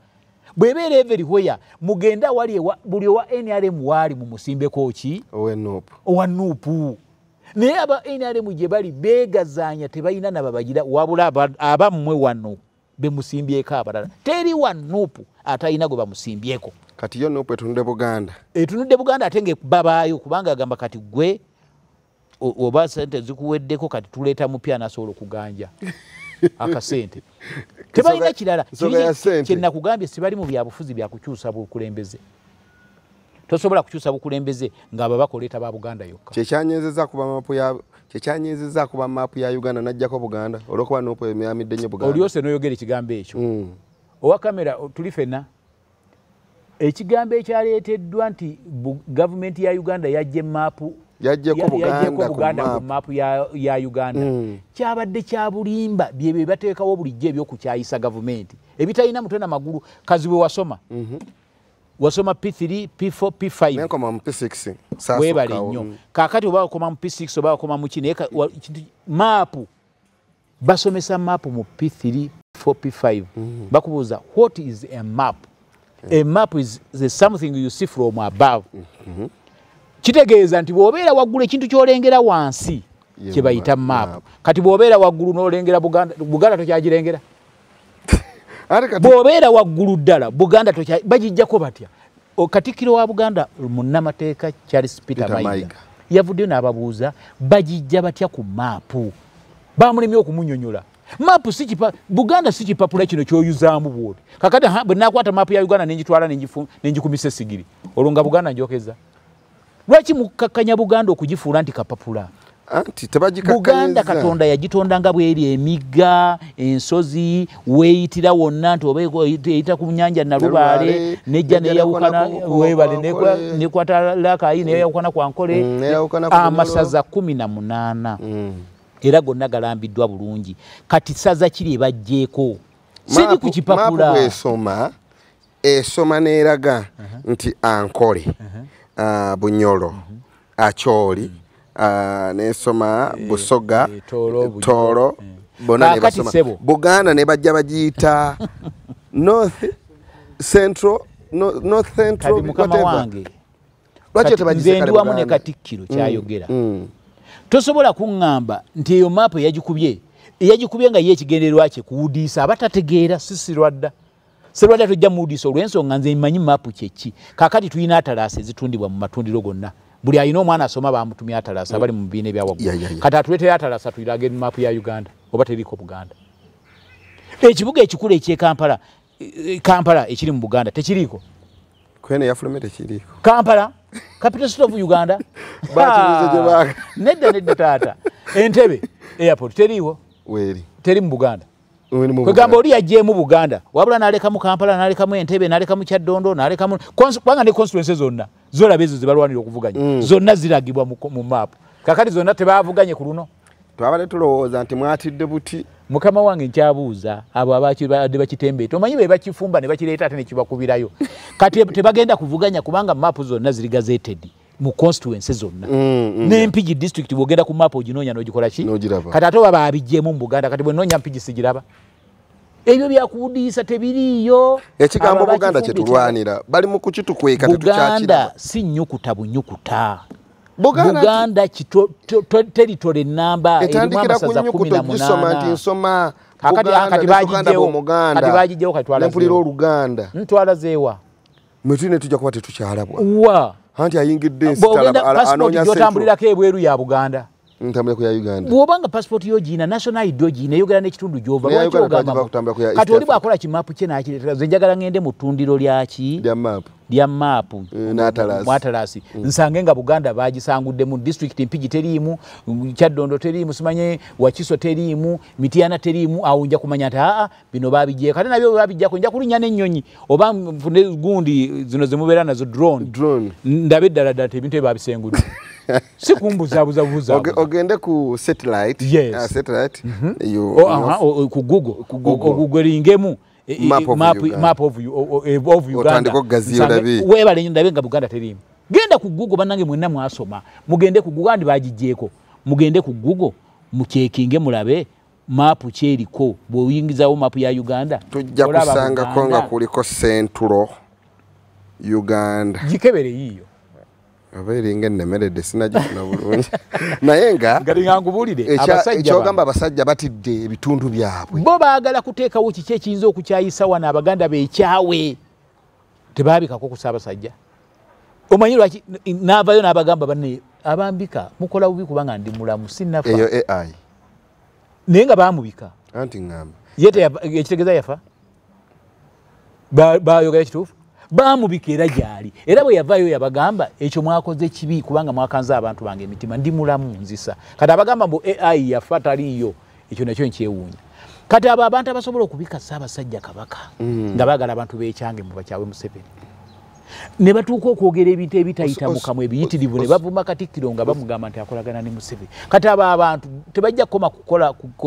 bwebeera everywhere mugenda wali buli wa NRM wali mu musimbeko ki owa Nuupu naye aba NRM gye bali beegazanya tebalina nababagira wabula abammwe wano bemusimbyeko abalala teri wa Nuupu atayina gwe bamusimbyeko kati yo Nuupu etunudde Buganda ate ng'ekubabaayo kubanga agamba kati gwe oba sente zikuweddeko kati tuleeta mupya nasobola okuganja akasente tebalina kirala kyenakugambye sibali mu byabufuzi byakukyusa bukulembeze tosobola kukyusa bukulembeze ng'ababaka oleeta ba Buganda yokka kyekyanyezeza kuba maapu ya Uganda najjako Buganda olwokuba Nuupu emyamidde nnyo Buganda olyose n'oyogera ekigambo ekyo owa kamera tuli fenna ekigambo ekyaleeteddwa nti gavumenti ya Uganda yajja maapu yajjeko Buganda ku maapu ya Uganda kyabadde kya bulimba bye bateekawo bulijjo ebyokukyayisa gavumenti ebitalina mutwe na magulu kaziwe wasoma wasoma P3 P4 P5 nenkoma mu P6 webale nnyo kaakati oba okoma mu P6 oba okoma mu kine maapu basomesa maapu mu P3 P4 P5 bakubuuza what is a map a map is something you see from above kitegeeza nti bw'obeera waggulu ekintu ky'olengera wansi kye bayita map kati bw'obeera waggulu n'olengera Buganda tokyagirengera bw'obeera waggulu ddala Buganda bagijjako batya Katikkiro wa Buganda munnamateeka Charles Peter Mayiga yavuddeyo n'ababuuza bagijja batya ku maapu bamulemye okumunyonyola maapu Buganda si kipapula kino ky'oyuzaamu bwoti kakati bwe naakwata maapu ya Uganda nenjitwala nenjikumisa essigiri olwo nga Buganda njokeza lwaki mukakkanya Buganda okugifuula nti kapapula anti tebagikakkanyiza. Buganda Katonda yagitonda nga bweri emigga ensozi weeyitira wonna nti oba eyita ku nnyanja Nalubaale nejja neyawukana weebale nekwatalakayi neyawukana kwankole amasaza 18 era gonna galambiddwa bulungi kati saza kiri ebajjeeko siri ku kipapula esoma neeraga nti Ankole Bunyoro Acholi nesoma Busoga Toro bona ne basoma Buganda ne bajja bagiyita North Central mukama wange lwaki tebagise kale wamu ne Katikkiro kyayogera tosobola kuŋŋamba nti eyo maapu yagikubye nga ye ekigendererwa kye kuwudiisa abatategeera sisirwadda Serwadda tojja mudiso olw'ensonga nze mmanyi maapu kyeki kakati tulina atalasa ezitundibwa mu matundiro gonna buli ayina omwana asoma bamutumya atalasa abali mu bibiina ebya waggulu kati atuleetera atalasa tuyirage maapu ya Uganda oba teriko Buganda ekibuga ekikulu eky'e Kampala ekiri mu Buganda tekiriiko kwene yafulumete kiriko Kampala capital city of Uganda nedda taata Entebbe airport teriiwo teri mu Buganda kwegamba oli yajjeemu Buganda wabula n'alekamu Kampala n'alekamu Entebbe n'alekamu Kyaddondo n'alekamu kubanga ne constituency zonna zolaba ezo zebalwanira okuvuganya zonna ziragibwa mu maapu kakati zonna tebavuganye ku luno twabale tulowooza nti mwatidde buti mukama wange nkyabuuza abo abakibadde bakitembeeta omanyi be bakifumba ne bakireeta ate ne kibakubirayo kati tebagenda kuvuganya kubanga maapu zonna ziri gazetted mu constituency zonna n'Empigi district bwogenda ku maapu oginoonya n'ogikola ki kati ate oba baabijjeemu mu Buganda kati bwe noonya Mpigi sigiraba ebyo byakuwudiisa tebiriiyo ekigambo Buganda kye tulwanira bali mu kukitukweka tetukyakira Buganda si nnyukuta bunyukuta Buganda territory namba etandikira ku nnyukuta gisoma nti nsoma kati bagijewo kati twalazempulira Oluganda ntwala zeewa mwetune tujja kuba tetukyalabwa wa anti ayingidde ensitala gyotambulirako ebweru ya Buganda ntambula ku ya Uganda bw'obanga passport yogina national ID yogina eyogera n'ekitundu gy'ova lwaki ogamba kati oli bw'akola kimaapu kye n'akireetera nze njagala ngende mu ttundiro lya maapu Mwatalasi nsange nga Buganda baagisangudde mu district Mpigi teriimu Kyaddondo teriimu simanye Wakiso teriimu Mityana teriimu awo nja kumanya nti bino baabijjeko kati nabyo baabijjako nja kulinnya n'ennyonyi oba nfune gundi zino zemubeera nazo drone ndabe eddala ddala ebintu ebyo baabisengudde si kumbuzabuza ogende ku satellite ku Google lingemu map of Uganda webale ndabe nga Buganda teriimu genda ku Google bannange mwenna mwasoma mugende ku Google andi bagijeeko mugende ku Google muchekinge mulabe mapu kyeriko bw'oyingizawo mapu ya Uganda tujja kusanga konga kuliko Central Uganda jikebere yiyo aberinge nemerede sinajifuna bulungi naye nga ngabulire ekyogamba abasajja batidde ebitundu byabwe bo baagala kuteekawo kiki ekiyinza okukyayisa wana Abaganda beekyawe tebaabikako ku Ssaabasajja omanyi lwaki n'avayo n'abagamba banne abambika mukola bubi kubanga ndi mulamu sinnafa eyo AI naye nga baamubika anti ngamba yete ekitegeeza yafa bayogera kituufu baamubika era gyali era bwe yavaayo yabagamba ekyo mwakoze kibi kubanga mwakanza abantu bange emitima ndi mulamu nzisa kati abagamba mbu AI yafa taliyo ekyo nakyo nkyewuunya kati abo abantu abasobola okubika Ssaabasajja Kabaka nga baagala abantu beekyange mu bakyawe Museveni ne batuuka okwogera ebintu ebitayita mu kamwe ebiyitirivu ne bavuma Katikkiro nga bamugamba nti akolagana ne Museveni kati abo abantu tebajja kukoma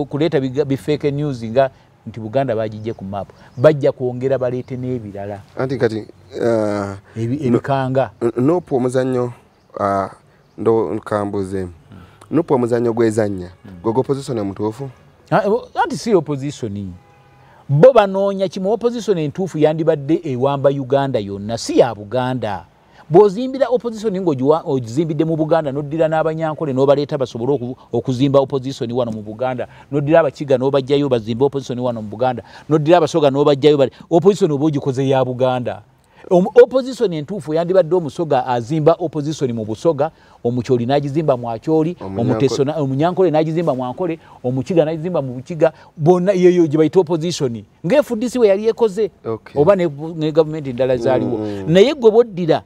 kuleeta bifake news nga nti Buganda bagijje ku map bajja kwongera baleete n'ebirala anti kati ebikanga nopo omuzannyo ndo nkambuze nopo omuzannyo gwezannya gwe opposition omutuufu anti si opposition bo banoonya kimu opposition entuufu yandibadde ewamba Uganda yonna si ya Buganda bw'ozimbira opposition ng'ogizimbidde mu Buganda n'oddira n'Abanyankole n'obaleeta basobole okuzimba opposition wano mu Buganda n'oddira Abakiga n'obajjayo bazimba opposition wano mu Buganda n'oddira Abasoga n'obajjayo opposition oba ogikoze ya Buganda opposition entuufu yandibadde Omusoga azimba opposition mu Busoga Omukyoli n'agizimba mu Akyoli Omunyankole n'agizimba mu Ankole Omukiga n'agizimba mu Bukiga bonna yeyo gye bayita opposition ng'FDC we yali ekoze oba ne government endala zaaliwo naye gwe boddira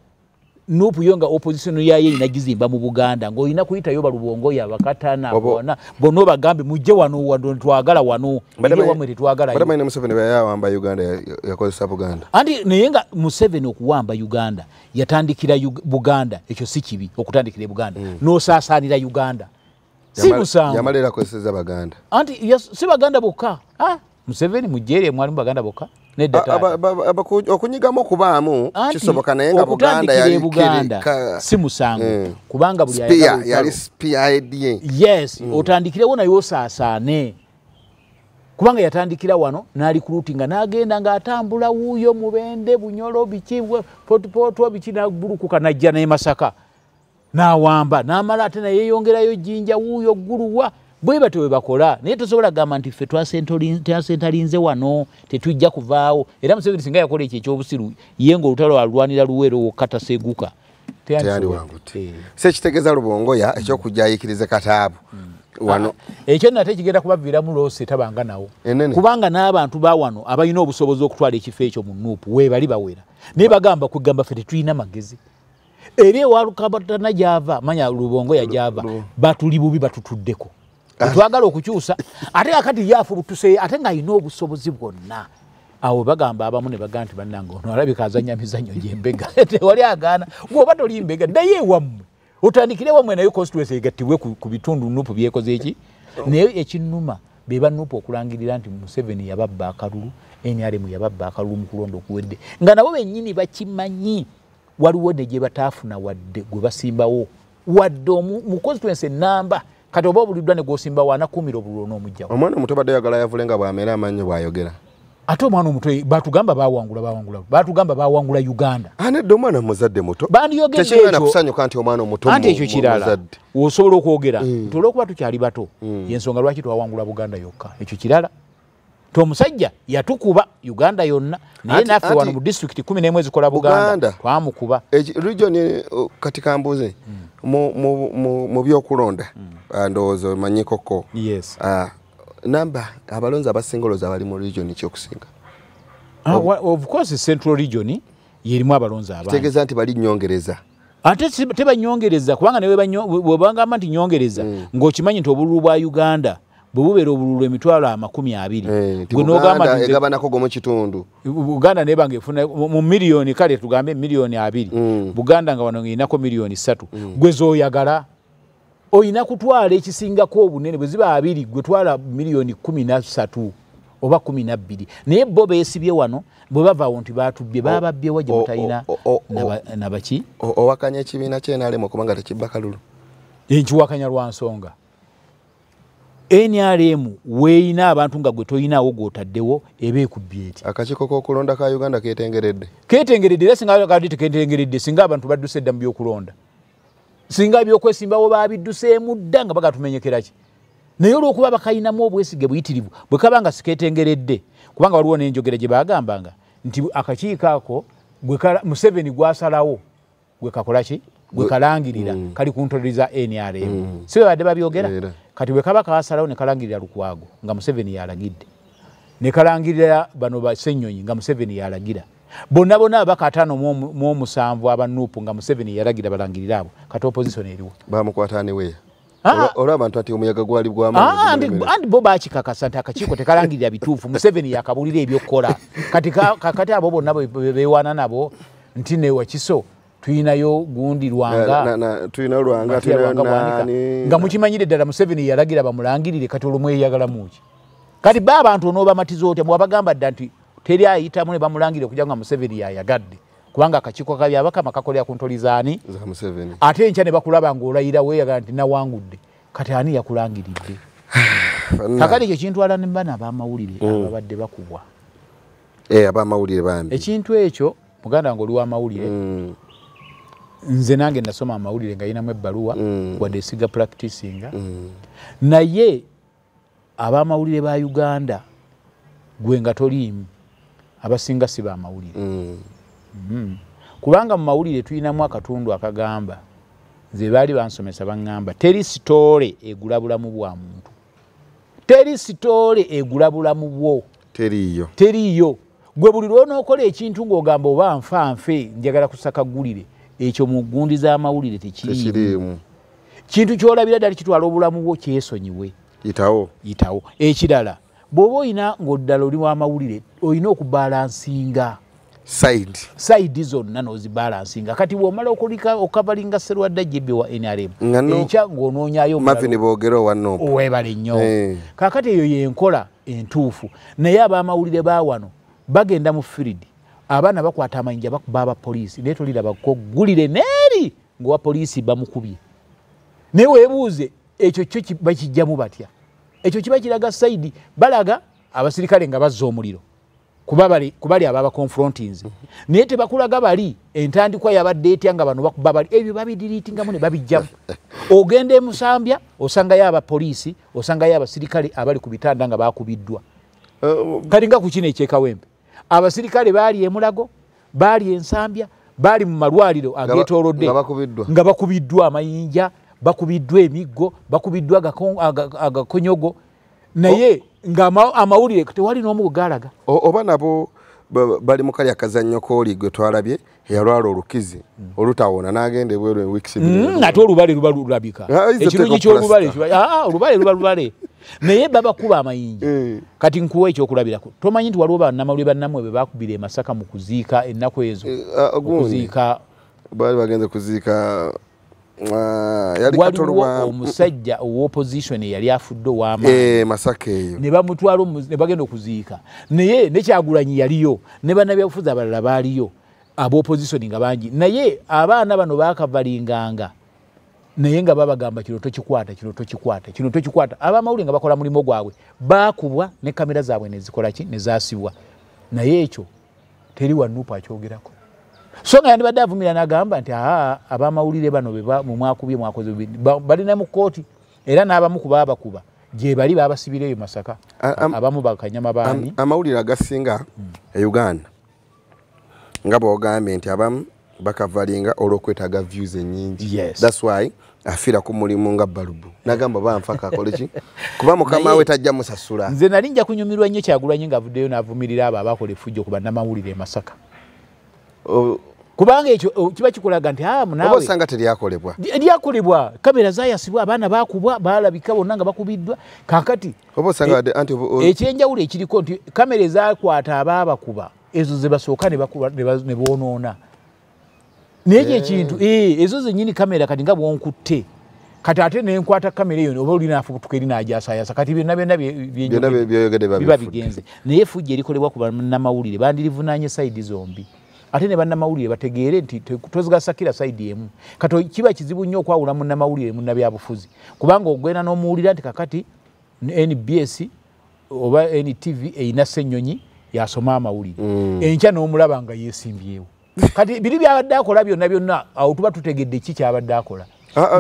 Nupu yonga opposition yaye inagizimba mu Buganda ng'olina kuyitayo balubongo ya bakatana bona bono bagambe mujje wano twagala wano ile wamwe twagala bada mayina Museveni bayawamba Uganda yakozesa Buganda andi nayenga Museveni okuwamba Uganda yatandikira Buganda ekyo si kibi okutandikira Buganda no sasanira Uganda si musango yamalera kozesa Baganda andi si Baganda bokka Museveni mujere mwali Baganda bokka okunyigamo kubaamu kisoboka naye nga Buganda yali Buganda si musango kubanga buli yali spear yes otandikirewo nayo saasaane kubanga yatandikira wano nali kulutinga nagenda nga atambula wuyo mubende bunyolo biki potpoto biki na bulukuka najja naye Masaka nawamba namala ate naye yeyongerayo jinja wuyo guluwa bwe batewe bakola naye tosobola gamba nti ffe twasentalinze wano tetujja kuvaawo era Museveni singa yakola ekyo ekyobusiru ye ng'olutalo alwanira luwero wokata seguka teyandi wangu te sekitegeeza Lubongoya ekyokujjayikiriza kataabu wano ekyo nate kigenda kubaviiramu loose tabanga nawo kubanga n'abantu ba wano abalina obusobozi okutwala ekifo ekyo mu Nuupu weebali bawera naye bagamba kugamba ffe tetulina magezi era ewalukabatana gyava manya Lubongoya gyava batuli bubi batutuddeko twagala okukyusa ate akati yafubutuse ate nga ayina obusobozi bwonna awo bagamba abamu ne bagamba nti bannange ono alabika azanya mizannyo gy'embega tewali agaana bw'oba toli mbega ddayo ewammwe otandikire wammwe nayo constituency egattibwe ku bitundu Nuupu byekoze eki naye ekinnuma be ba Nuupu okulangirira nti Museveni yababba akalulu NRM yababba akalulu mu kulonda okuwedde nga nabo bennyini bakimanyi waliwo ne gye bataafuna wadde gwe basimbawo wadde mu constituency namba kati oba obuliddwa ne gwosimba wana kumira obululu n'omujjawo omwana omuto badde yagala yavulenga bw'ameera amanyi bw'ayogera ate omwana omuto batugamba bawangula Uganda anedde omwana muzadde muto tekirina kusanyuka nti omwana omuto anti ekyo kirala osobola okwogera nti olw'okuba tukyali bato yensonga lwaki twawangula Buganda yokka ekyo kirala omusajja yatukuba Uganda yonna naye naffe wano mu district 11 zikola Buganda twamukuba region kati kambuze mu byokulonda ndowooza omanyi koko yes namba abalonzi abasingoloza abali mu region kyokusinga of course central region yerimu abalonzi abangi kitegeeza nti bali nyongereza ate tebanyongereza kubanga newe bwebagamba nti nyongereza ng'okimanyi nti obululu bwa Uganda bwebubera obululu emitwalo 20 gwe n'ogamba egabanako gomu kitundu Buganda nebanga efuna mu miliyoni kale tugambe miliyoni 2 Buganda nga wano inako miliyoni 3 gwe zooyagala oyina kutwala ekisingako obunene bwe ziba 2 gwe twala miliyoni 13 oba 12 naye bo beesibye wano bwe bavaawo nti batubye bababye wajja mutayina nabaki owakanya ekibiina kyenalemu kubanga tekibba kalulu enkiwakanya lwa nsonga NRM weeyina abantu nga gwe toyinaawo gw'otaddewo eba ekubbye eti akakiiko k'okulonda ka Uganda keetengeredde era singa kati tekeetengeredde singa abantu badduse edda mu byokulonda singa ebyokwesimbawo babidduseemu dda nga bagatumenyekera ki naye olw'okuba bakayinamu obwesige buyitirivu bwe kaba nga sikeetengeredde kubanga waliwo n'enjogera gye bagambanga nti akakiiko ako Museveni gwasalawo gwe kakola ki gwe kalangirira kali kuntoliza NRM si badde babyogera kati bwe kaba kasalawo ne kalangirira Lukwago nga Museveni yalagidde ne kalangirira bano Basennyonyi nga Museveni yalagira bonna abaka 5 mu 7 aba Nuupu nga Museveni yalagira balangirira abo kati opposition eriwo bamukwatane we olwa abantu ati omuyaga gwali gw'amaanyi andi bo bakikakasa nti akakiiko tekalangirira bituufu Museveni yakabulira ebyokukola kati abo bonna beewaana nabo nti ne Wakiso tuyinayo gundi Lwanga tuyina Lwanga nga mukimanyire ddala Museveni yalagira bamulangirire kati olumweyagala muki kati ba abantu onoobamatiza otya mwabagamba dda nti teri ayitamu ne bamulangirire okujja nga Museveni yayagadde kubanga akakiiko kabyabakama kakolera ku ntolizaani za Museveni ate enkya ne bakulaba ng'olayira weeyagala nti nawangudde kati ani yakulangiridde kakati ekyo kintwala ne bana ab'amawulire ababadde bakubwa ab'amawulire bambi ekintu ekyo muganda wange oli w'amawulire nze nange nasoma amawulire nga yinamu ebbaluwa wadde esiga practicinga naye ab'amawulire ba Uganda gwe nga toliimu abasinga si b'amawulire kubanga mu mawulire tuyinamu akatundu akagamba ze baali bansomesa baŋŋamba teri sitoole egula bulamu bwa muntu teri sitoole egula bulamu bwo teriiyo gwe buli lw'onookola ekintu ng'ogamba oba nfanfe njagala kusaka ggulire ekyo mu gundi z'amawulire tekiriimu. Kintu kyolabira ddala kitwala obulamu bwo kyesonyiwe. Yitawo. Ekirala bw'oba olina ng'oddala oli w'amawulire olina okubalansinga side zonna n'ozibalansinga. Kati bw'omala okavalinga Sserwadda Jebbe wa NRM ekya ng'onoonyayo Marvin boogera owanno owebale nnyo. Kaakati eyo y'enkola entuufu. Naye ab'amawulire ba wano bagenda mu field abaana bakwata amayinja bakuba abapoliisi naye tolirabako ggulire neeri ng'owa poliisi bamukubye. Naye weebuuze ekyo kyo bakijjamu batya? Ekyo kiba kiraga saidi balaga abasirikale nga bazza omuliro kubali ababa confrontings. Naye tebakulaga bali entandikwa yabadde etya nga bano bakuba bali ebyo babidiriitingamu ne babijjamu. Ogenda e Musambya osangayo abapoliisi osangayo abasirikale abali ku bitanda nga bakubiddwa. Kati nga ku kino ekyekawempe abasirikale baali e Mulago baali e Nsambya baali mu malwaliro ageetoolodde nga bakubiddwa amayinja bakubiddwa emiggo bakubiddwa agakonyogo naye nga amawulire tewali n'omu galaga. Oba nabo bali mu kalya kazannyo kooli gwe twalabye yalwala olukizi olutawona n'agenda ebweru weeks ate olubale luba lulabika ekirungi ky'olubale olubale luba lubale naye babakuba amayinja. Kati nkuwa ekyokulabirako tomanyi nti waliwo bannamawulire bannamwe be bakubira e Masaka mu kuziika ennaku ezo okuziika bali bagenze kuziika waliwo omusajja ow'opposition yali afudde ow'amaanyi Masaka eyo ne bamutwala ne bagenda okuziika naye ne Kyagulanyi yaliyo ne bannabyabufuzi abalala baaliyo ab'opposition nga bangi naye abaana bano baakavalinganga naye nga babagamba kino tokikwata abamawulire nga bakola mulimu gwabwe baakubwa ne kamera zaabwe nezikola ki ne zaasibwa naye ekyo teri wanuupu akyogerako. So nga yandibadde avumira n'agamba nti abamawulire bano mwakubye mwakoze balina mu kooti era n'abamu ku baabakuba gye bali baabasibireeyo Masaka abamu bakanyama baani. Amawulire agasinga e Uganda nga bw'ogambye nti abamu bakavalinga olw'okwetaaga views ennyingi. That's why afiira ku mulimu nga balubu nagamba banfaka akole ki kuba mukama we tajja musasula. Nze nali nja kunyumirwa nnyo Kyagulanyi ng'avuddeyo n'avumirira abo abakola effujjo ku bannamawulire e Masaka. Kubanga ekyo kiba kikulaga nti munawe osanga teryakolebwa kamera zayasibwa abaana bakubwa balabika bonna nga bakubiddwa. Kakati ekyenjawulo ekiriko nti kamera ezakwata abaabakuba ezo ze basooka ne boonoona naye ekintu ezo zennyini kamera kati nga bwonkutte kati ate nenkwata kamera eyo oba olina afubutuka eri n'ajasaayasa kati byonna biba bigenze. Naye effujjo erikolebwa ku bannamawulire bandirivunaanye sayidi zombi ate ne bannamawulire bategeere nti tozigasa sayidi emu. Kati kiba kizibu nnyo okwawula munnamawulire munnabyabufuzi kubanga ogenda n'omuwulira nti kakati NBS oba NTV eyina Ssennyonyi yasoma amawulire enkya n'omulaba nga yeesimbyewo. Kati biri byabadde akola byonna awo tuba tutegedde ki kyabadde akola.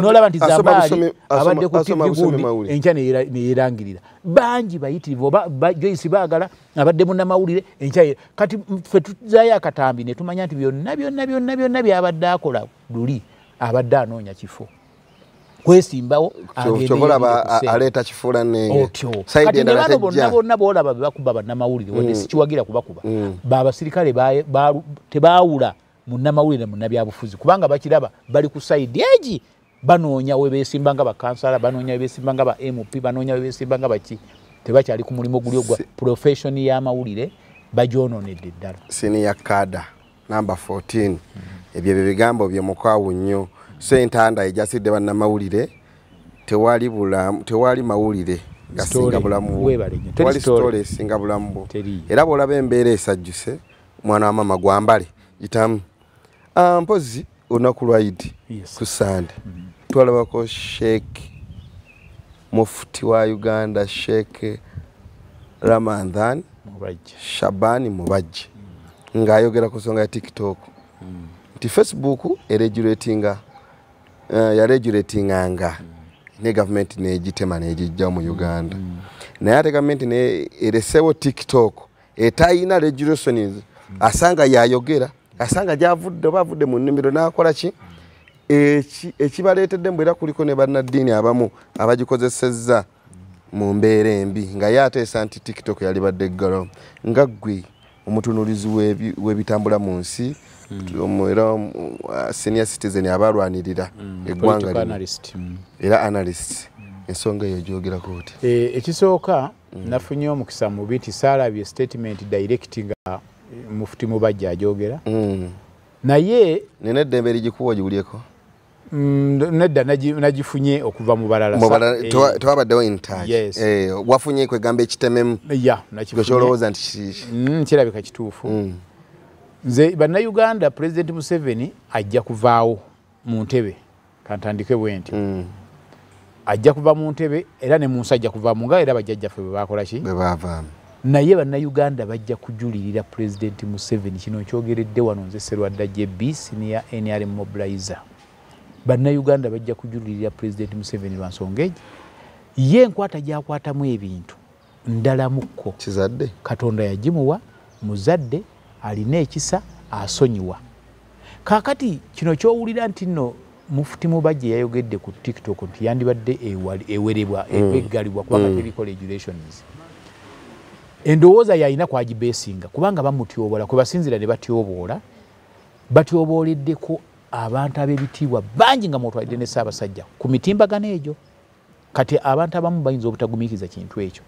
Nolaba nti Zambaali abadde ku TV gundi enkya neerangirira bangi bayitirivu oba Joyce baagala abadde munnamawulire enkya. Kati ffe tuzaayo akatambi ne tumanya nti byonna byabadde akola luli abadde anoonya kifo kwesimbawo aleeta kifuula kati ne bonna boolaba bebakuba bannamawulire wadde sikiwagira kubakuba baabasirikale tebaawula munnamawulire ne munnabyabufuzi kubanga bakiraba bali ku sayidi egi banoonya we beesimba nga bakansala banoonya we beesimba nga ba MP banoonya we beesimba nga baki tebakyali ku mulimu guli ogwa profession y'amawulire bagyonoonedde ddala. Senior cadre number 14 ebyo bigambo bye mukwawu nnyo. Sentanda ejasidde bannamawulire tewali mawulire gasinga bulamu tewali story esinga bulamu era bw'olaba embeera esajjuse mwana wa mama gwambale yitamu. Mpozi olunaku lwa Idi ku Sande twalabako Sheikh Mufti wa Uganda Sheikh Ramadhan Shabani Mubajje ng'ayogera ku nsonga ya TikTok nti Facebook yaregulatinganga ne government negitema negijja mu Uganda naye ate government ne eresewo TikTok etayina regulations asanga yayogera asanga gyavudde bavudde mu nnimiro n'akola ki ekibaleetedde mbwera kuliko ne bannaddiini abamu abagikozesezza mu mbeera embi nga ye ateesa nti TikTok yali badde ggalo nga ggwe omutunulizi w'ebitambula mu nsi era senior citizen abalwanirira eggwanga era analyst ensonga eyo gyogerako oti ekisooka nafunye omukisa mu biti saalabye statement direct nga mufuti Mubajje agyogera naye nina eddembe ligikuwa ogiwulyeko nedda nagifunye okuva mu balala twabaddewo intouch wafunye kwegamba ekitememu kyolowooza nti kirabika kituufu nze bannayuganda President Museveni ajja kuvaawo mu ntebe kantandike bwe nti ajja kuva mu ntebe era ne munsi ajja kuvaamu nga era bajjajjaffe bwe bakola ki bwe baavaamu naye bannayuganda bajja kujulirira President Museveni kino kyogeredde wano nze Sserwadda JB senior NRM mobilizer bannayuganda bajja kujulirira President Museveni lwa nsonga egi ye enkwata gyakwatamu ebintu ndala mukko kizadde Katonda yagimuwa muzadde alina ekisa asonyiwa kakati kino kyowulira nti nno mufuti Mubajje yayogedde ku TikTok nti yandibadde ewerebwa eggalibwa kubanga teriko regulations endowooza yalina kwagibeesinga kubanga bamutyobola kwe basinzira ne batyoboola batyobooleddeko abantu ab'ebitiibwa bangi nga mwotwalidde ne Ssaabasajja ku mitimbagano egyo kati abantu abamu bayinza obutagumiikiriza kintu ekyo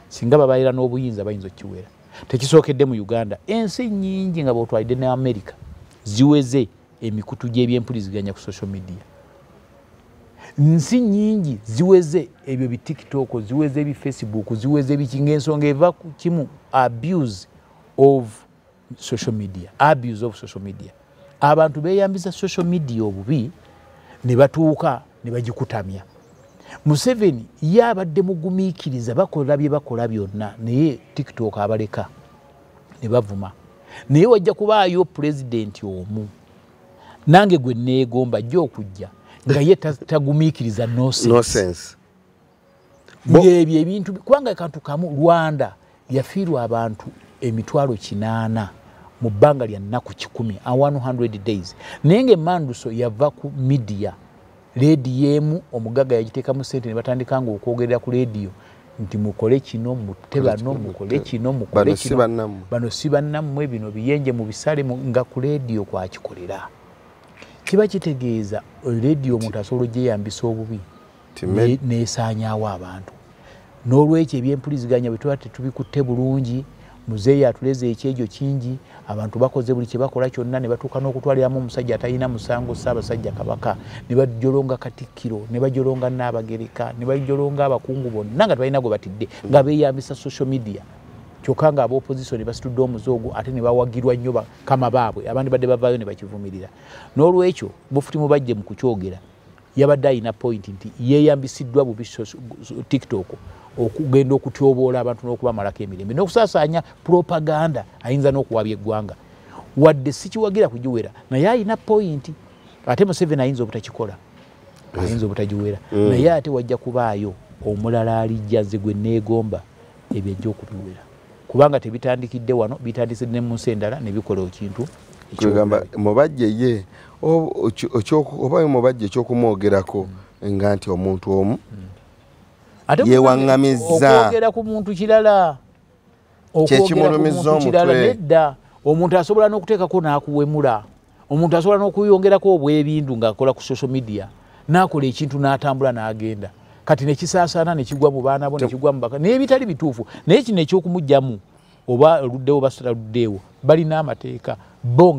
singa babaira n'obuyinza bayinza okukiwera tekisookedde mu Uganda ensi nnyingi nga bwotwalidde ne America ziweze emikutu gy'ebyempuliziganya ku social media nsi nnyingi ziweze ebyo bi TikTok ziweze ebi Facebook ziweze ebikinga ensonga eva ku kimu abuse of social media abantu beeyambisa social media obubi ne batuuka ne bagikutamya Museveni yabadde mugumiikiriza bakola bye bakola byonna naye TikTok abaleka ne bavuma naye wajja kubaayo president omu nange gwe neegomba ajja okujja nga ye tagumiikiriza no sense ebyo ebintu kubanga kantu kamu Rwanda yafiirwa abantu emitwalo 8 mu bbanga lya nnaku 10 100 days naye ng'emmanduso yava ku media radio emu omugaga yagiteekamu ssente ne batandika nga okwogerera ku radio nti mukole kino mutte bano mukole kino mukole kino bano si bannammwe bino biyenje mu bisale nga ku radio kwakikolera kiba kitegeeza radio omuntu asobola ogyeyambisa obubi neesaanyaawo abantu n'olwekyo ebyempuliziganya bwe tuba tetubikutte bulungi muzeeyi atuleze ekyejo kingi abantu bakoze buli kye bakola kyonna ne batuuka n'okutwaliramu omusajja atalina musango Ssaabasajja Kabaka ne bajolonga Katikkiro ne bajolonga Nnaabagereka ne bajolonga abakungu bonna nga tebalina gwe batidde nga beeyambisa social media kyokka nga ab'opposition basitudde omuzoogo ate ne bawagirwa nnyo bakama baabwe abandi badde bavaayo ne bakivumirira n'olwekyo Mufuti Mubajje mu kukyogera yabadde alina point nti yeeyambisiddwa bubi TikTok okugenda okutyoboola abantu n'okubamalako emirembe n'okusaasaanya propaganda ayinza n'okuwabya eggwanga wadde sikiwagira kugiwera naye alina point ate Museveni ayinza obutakikola ayinza obutagiwera naye ate wajja kubaayo omulala alijja nze gwe neegomba ebyo ajja okubiwera kubanga tebitandikidde wano bitandise ne mu nsi endala ne bikola ekintu ekigamba Mubajje ye oba Mubajje ekyokumwogerako nga nti omuntu omu yewaŋŋamizza okwogera ku muntu kirala kyekimulumiza omutwe nedda omuntu asobola n'okuteekako n'akuwemula omuntu asobola n'okuyongerako obwebindu ng'akola ku social media n'akola ekintu n'atambula n'agenda kati nekisaasaana nekigwa mu baana bo nekigwa mu baka naye bitali bituufu naye kino ekyokumugjamu oba oluddewo basaluddeewo balina amateeka bo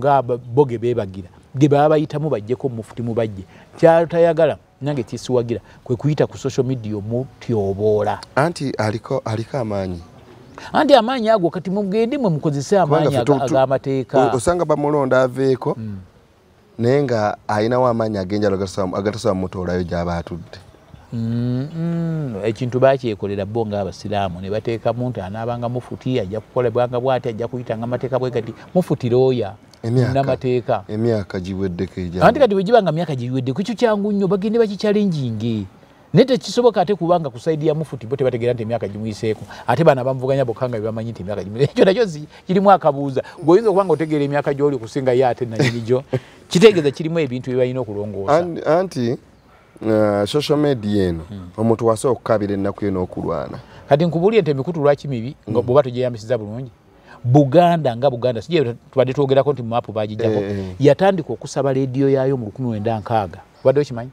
bo ge beebagira ge baba bayitamu bajjeko Mufuti Mubajje kyatayagala nange kisiwagira kwe kuyita ku social media mutyoboola anti aliko amaanyi anti amaanyi ago kati mugende mwe mukozese amaanyi ag'amateeka osanga bamulonda aveeko naye nga ayinawo amaanyi agenjalo agatasobola mutoolayo gy'aba atudde ekintu bakyekolera bo ng'Abasiraamu ne bateekamu nti anaabanga Mufuti ajja kukolebwanga bw'ati ajja kuyitanga amateeka bwe kati Mufuti looya n'amateeka emyaka giweddeko ejja anti kati bwe gibanga myaka giweddeko ekyo kyangu nnyo bagende bakichallenginge naye tekisoboka ate kubanga ku saidi ya Mufuti bo tebategeera nti emyaka gimuyiseeko ate bana bamuvuganya bokka nga bebamanyi nti emyaka gimuyiseeko ekyo nakyo kirimu akabuuza ng'oyinza okuba nga otegeera emyaka gy'oli okusinga ye ate nanyinigyo kitegeeza kirimu ebintu bye balina okulongoosa anti social media eno omuntu wasobola okukabira ennaku eno okulwana kati nkubulye nti emikutu lwaki mibi bw'oba togyeyambisiza bulungi Buganda nga Buganda sije tubadde twogerako nti mapu bagijjako yatandika okusaba radio yaayo mu 1960 wadde okimanyi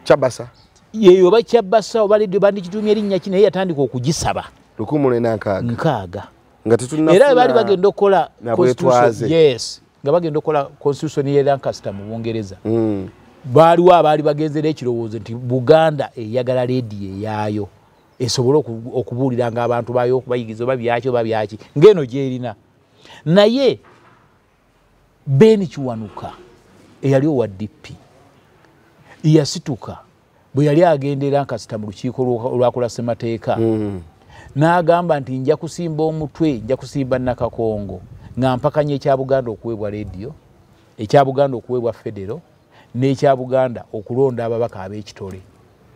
Chabasa yeyo bakyabasa oba radio bandi kitumye erinnya kine yatandika okugisaba 1960 nga tetulina era bali bagenda okukola constitution yes nga bagenda okukola constitution ye Lancaster mu Bungereza baaliwo abaali bagenzera ekirowoozo nti Buganda eyagala radio yaayo esobola okubuuliranga abantu bayo okubayigiza oba byaki oba byaki ngeno gyerina naye Ben Kiwanuka eyali owa DP yasituka bwe yali agendera Lancaster mu lukiiko olwakola ssemateeka n'agamba nti nja kusimba omutwe nja kusimba Nakakongo nga mpakanye ekya Buganda okuweebwa radio ekya Buganda okuweebwa federo n'ekya Buganda okulonda ababaka ab'ekitole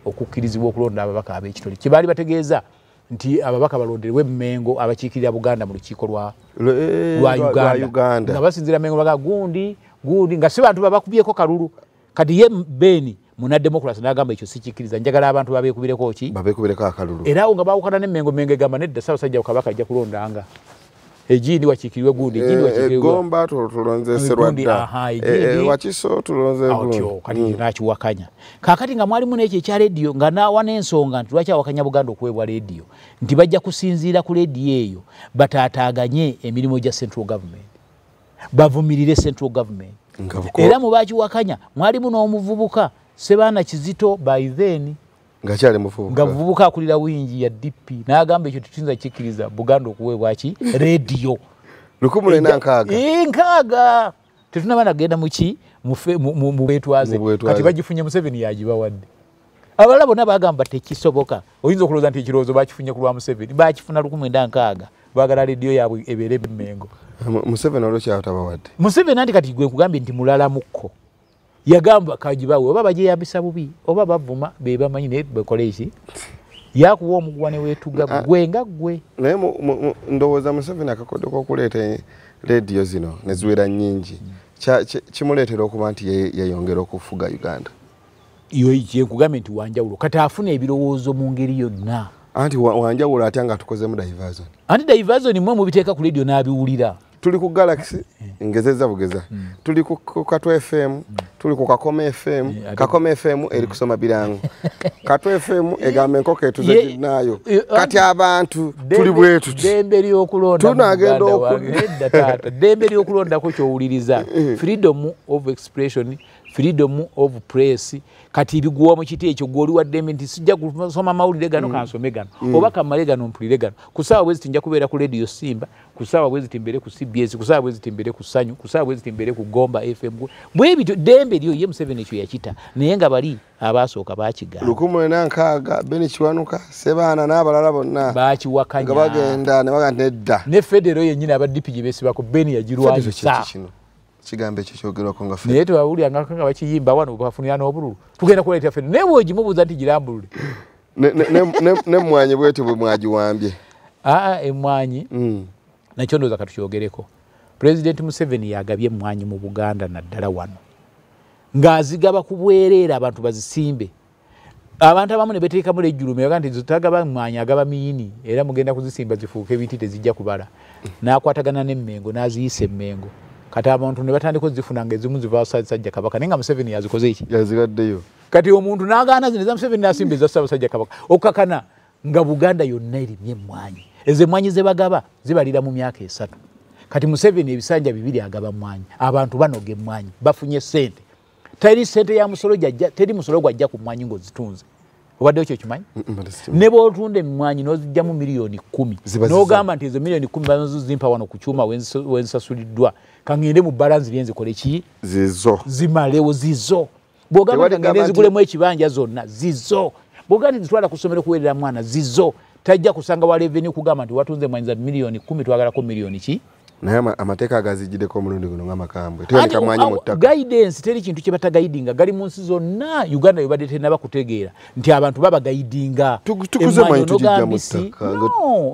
okukkirizibwa okulonda ababaka ab'ekitole kibaali bategeeza nti ababaka balonderwe Mmengo abakiikirira Buganda mu lukiiko lwa Uganda nga basinzira Mmengo baga gundi nga si bantu babakubyeko kalulu kati ye Beni muna democracy n'agamba ekyo sikikkiriza njagala abantu babeekubireko ki babeekubireko akalulu era awo nga baawukana ne Mmengo egamba nedda Ssaabasajja Kabaka ajja kulondanga ejindi wakiikiriwe gundi ejindi wakiikiriwe Gomba tulonze Serwadda Wakiso tulonze gundi kati nakiwakanya kaakati nga mwalimu n'ekyo ekya radio nga naawa n'ensonga nti lwaki awakanya Buganda okuweebwa radio nti bajja kusinziira ku radio eyo bataataaganye emirimu gya central government bavumirire central government era mu bakiwakanya mwalimu n'omuvubuka Sebaana Kizito by then ngakyali muvubuka nga muvubuka akulira wingi ya DP n'agamba ekyo tutinza kikkiriza Buganda okuweebwa ki radio 1960 tetunaba nagenda muki mu bwetwaze kati bagifunye Museveni yagibawadde abalala bonna bagamba tekisoboka oyinza okulooza nti ekirowoozo bakifunye ku lwa Museveni bakifuna 1960 baagala radio yaabwe ebeere Mmengo Museveni olwekyabawadde Museveni anti kati gwe nkugambye nti mulala mukko yagamba kajibawe oba bagyeyambisa bubi oba bavuma be bamanyi ne bekole iki yakuwa omugwane wetuga gwe nga gwe naye ndowooza Museveni akakodeko okuleeta radio zino neziwera nnyingi kimuleetera okuba nti yeyongera okufuga Uganda iyo nkugambye nti wanjawulo kati afuna ebirowoozo mu ngeri yonna anti wanjawulo atya nga tukozemu diversion anti diversion mwe mubiteeka ku radio n'abiwulira tuli ku Galaxy ngezeza bugeza tuli ku Katwe FM tuli ku Kakome FM Kakome FM eri kusoma birango Katwe FM egambe nkoke tuze nayo kati abantu tuli bwetu dembe lyokulonda tunagenda okudda tata dembe lyokulonda ko kyowuliriza freedom of expression freedom of press kati biguwa mu kiti ekyo goli wadde nti sijja kusoma mawulire gano kansome gano oba kamale gano mpulire gano kusawa bwezi tinja kubeera ku radio Simba kusawa bwezi timbere ku CBS kusawa bwezi timbere ku Sanyu kusawa bwezi timbere ku Gomba FM bwebito dembe lyo ye Museveni ekyo yakita naye nga bali abasooka baakigana 1960 Ben Kiwanuka Sebaana n'abalala bonna baakiwakanya nga bagenda ne bagenda nedda ne federo yennyini abaddipi gye beesibako Ben yagirwanyisa kigambe ekyo kyogerwako nga naye tewawulira nga bakiyimba wano bafunira n'obululu tugenda kuleeta federo naye bwegimubuuza nti girambulule n'emmwanyi bwetyo bwe mwagiwambye emmwanyi nakyo ndowooza katukyogereko President Museveni yagabye emmwanyi mu Buganda naddala wano ng'azigaba ku bwereere abantu bazisimbe abantu abamu ne beteekamu lejjulume yaga nti zitagaba emmwanyi agaba miyini era mugenda kuzisimba zifuuke ebiti tezijja kubala n'akwatagana n'Emmengo n'aziyisa Emmengo kati abantu ne batandika zifuna ng'ezimu ziva Ssaabasajja Kabaka naye nga Museveni yazikoze eki yazigaddeyo kati omuntu n'agaana zino eza Museveni n'asimba eza Ssaabasajja Kabaka okakana nga Buganda yonna erimye emmwanyi ezo emmwanyi ze bagaba zibalira mu myaka 3 kati Museveni ebisanja 2 agaba emmwanyi abantu banoga emmwanyi bafunye ssente teri ssente ya musolo jajja teri musolo gwajja ku mmwanyi ng'ozitunze obadde ekyo kimanyi ne b'otunda emmwanyi n'ozijjamu miliyoni 10 n'ogamba nti ezo miliyoni 10 bazimpa wano ku kyuma wensasuliddwa kangende mu balance lyenzikole ki zizo zimalewo zizo bw'ogamba kangende zigulemu ekibanja zonna zizo bw'ogamba zitwala ku ssomero kuweerera mwana zizo tajja kusanga wa revenue kugamba nti watunze emmwanyi za miliyoni 10 twagalako miliyoni ki naye amateeka agazigiddeko omulundi guno ng'amakambwe teyandika mwanyi mu ttaka guidance teri kintu kye batagayidinga gali mu nsi zonna Uganda yobadde tenaba kutegeera nti abantu babagayidinga tukuze mwanyi tugijja mu ttaka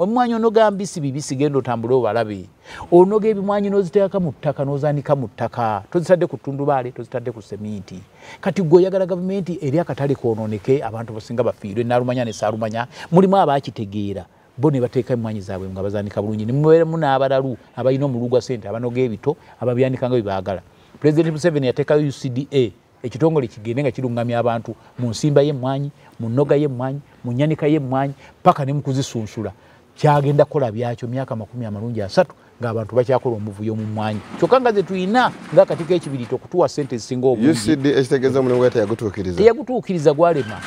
emmwanyi onoga mbisi bibisi genda otambule obalabe onoga ebimwanyi n'oziteeka mu ttaka n'ozaanika mu ttaka tozitadde ku ttundubaale tozitadde ku seminti kati gwe oyagala gavumenti eri akatale koononeke abantu basinga bafiirwe Naalumanya ne Saalumanya mulimu abaakitegeera bo ne bateeka emmwanyi zaabwe nga bazaanika bulungi ne mubeeramu n'abalalu abalina omululu gwa ssente abanoga ebito ababyanika nga bwe baagala. Pulezidenti Museveni yateekayo UCDA ekitongole kigende nga kirungamya abantu mu nsimba y'emmwanyi, mu nnoga y'emmwanyi, mu nnyanika y'emmwanyi paka ne mu kuzisunsula. Kyagenda kukola byakyo myaka 30 ng'abantu bakyakola omuvuyo mu mmwanyi. Kyokka nga ze tuyina ng'akatika ekibiriti okutuwa ssente zisinga obungi. UCDA ekitegeeza omulimu gwe teyagutuukiriza. Teyagutuukiriza gwalema.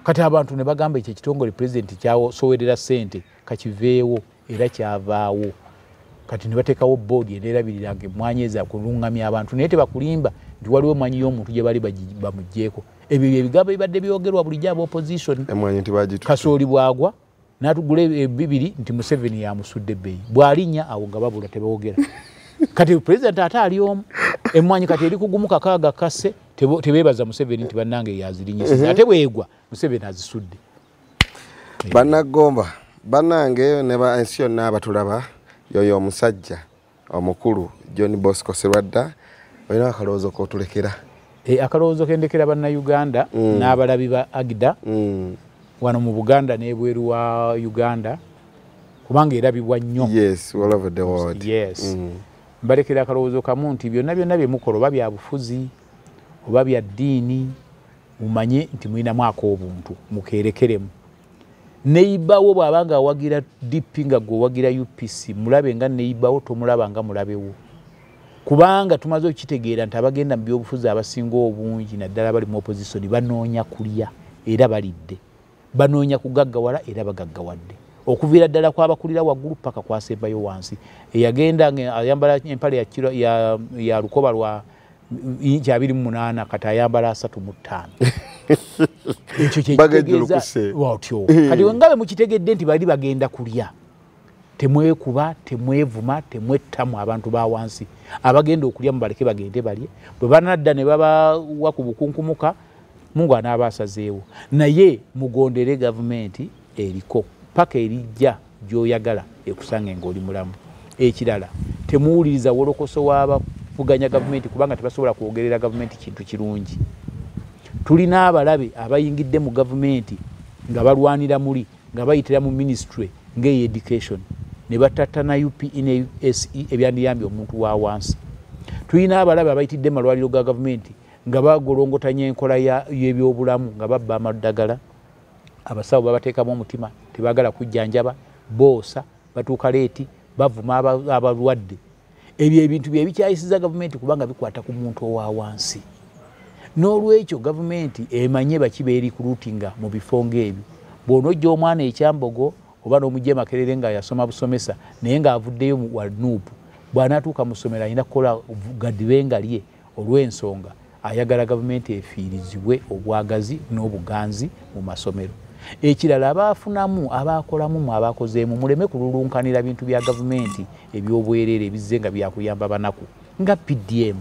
Kati abantu ne bagamba ekyo ekitongole pulezidenti kyasowerera ssente kakiveewo era kyavaawo. Kati ne bateekawo boodi eneerabiriranga emmwanyi eza kulungamya abantu naye tebakulimba nti waliwo emmwanyi y'omuntu gye bali bamuggyeko. Ebyo ebigambo ebibadde byogerwa bulijjo aba opposition. Emmwanyi tibagituuka. Kasooli bwagwa n'atugula ebibiri nti Museveni yamusudde ebbeeyi. Bw'alinnya awo nga babula tebawogera. Kati pulezidenti ate ali omu. Emmwanyi kati eri kugumu 6 kasse tebeebaza Museveni nti bannange yazirinyisiza. Ate bwegwa Museveni azisudde. Bannagomba bannange ne ba ensi yonna abatulaba yoyo omusajja omukulu John Bosco Serwadda olina akalowoozo k'otulekera. Akalowoozo kendekera bannayuganda n'abalabi ba Agida wano mu Buganda n'ebweru wa Uganda kubanga erabibwa nnyo. Yes, all over the world. Yes. Mbalekera akalowoozo kamu nti byonna bye mukola oba bya bufuzi oba bya ddiini mumanye nti mulinamu ak'obuntu mukeerekeremu. Neibawo bw'abanga awagira DP nga gwewagira UPC mulabe nga neibawo tomulaba nga mulabewo. Kubanga tumaze okitegeera nti abagenda mu byobufuzi abasinga obungi naddala bali mu opposition banoonya kulya era balidde. Banoonya kugaggawala era bagaggawadde. Okuviira ddala kw'abakulira waggulu paka kwasembayo wansi. Eyagenda ayambala empale ya lukoba lwa 28 kati ayambala 35. Ekyo kyekitegeeza watyo. Kati wengabe mukitegedde nti bali bagenda kulya. Temwekuba, temwevuma, temwettamu abantu ba wansi. Abagenda okulya mubaleke bagende balye. Bwe banadda ne baba wakubukunkumuka Mungu anaabasazeewo. Naye mugondere gavumenti eriko paka erijja gy'oyagala ekusange ng'oli mulamu. Ekirala temuwuliriza wolokoso w'abavuganya gavumenti kubanga tebasobola kwogerera gavumenti kintu kirungi. Tulina abalabe abayingidde mu gavumenti nga balwanira muli nga bayitira mu ministry ng'eyeducation ne batattana UPE ne SE ebyandiyambye omuntu wa wansi. Tulina abalabe abayitidde malwaliro ga gavumenti nga bagolongotanya enkola y'ebyobulamu nga babba amaddagala. Abasawo babateekamu omutima tebagala kujjanjaba boosa batuuka leeti bavuma abalwadde. Ebyo ebintu bye bikyayisiza gavumenti kubanga bikwata ku muntu owa wansi. N'olwekyo gavumenti emanye bakiba erikulutinga mu bifo ng'ebyo. Bw'onojja omwana ekyambogo oba n'omugye Makerere nga yasoma busomesa naye ng'avuddeyo mu Wanuupu bw'anaatuuka mu ssomero alina kukola gadibenga lye olw'ensonga ayagala gavumenti efiirizibwe obwagazi n'obuganzi mu masomero. Ekirala abaafunamu abaakolamu mu abaakozeemu muleme kululunkanira bintu bya gavumenti eby'obwereere ebizze nga byakuyamba banaku nga PDM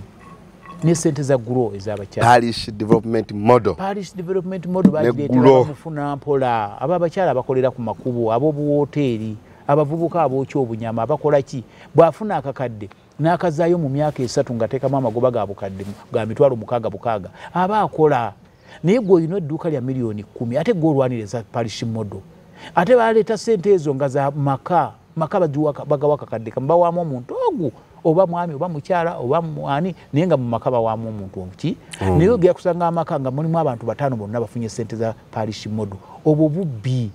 ne ssente za guro ez'abakyala. Parish Development Model. Parish Development Model bagireetera bamufuna mpola ababakyala bakolera ku makubo ab'obuwoteeri abavubuka abookya obunyama abakola ki bw'afuna akakadde n'akazaayo mu myaka 3 ng'ateekamu amagoba ga bukadde ga mitwalo 600 aba akola. Naye gwe olina edduuka lya miliyoni 10 ate gw'olwanira eza Parish Model ate baleeta ssente ezo nga za maka bagawa akakadde kamubawaamu omuntu ogu oba mwami oba mukyala oba mwani naye nga mu maka bawaamu omuntu omuki. Naye ogera kusanga amaka nga mulimu abantu 5 bonna bafunye ssente za Parish Model. Obwo bubbi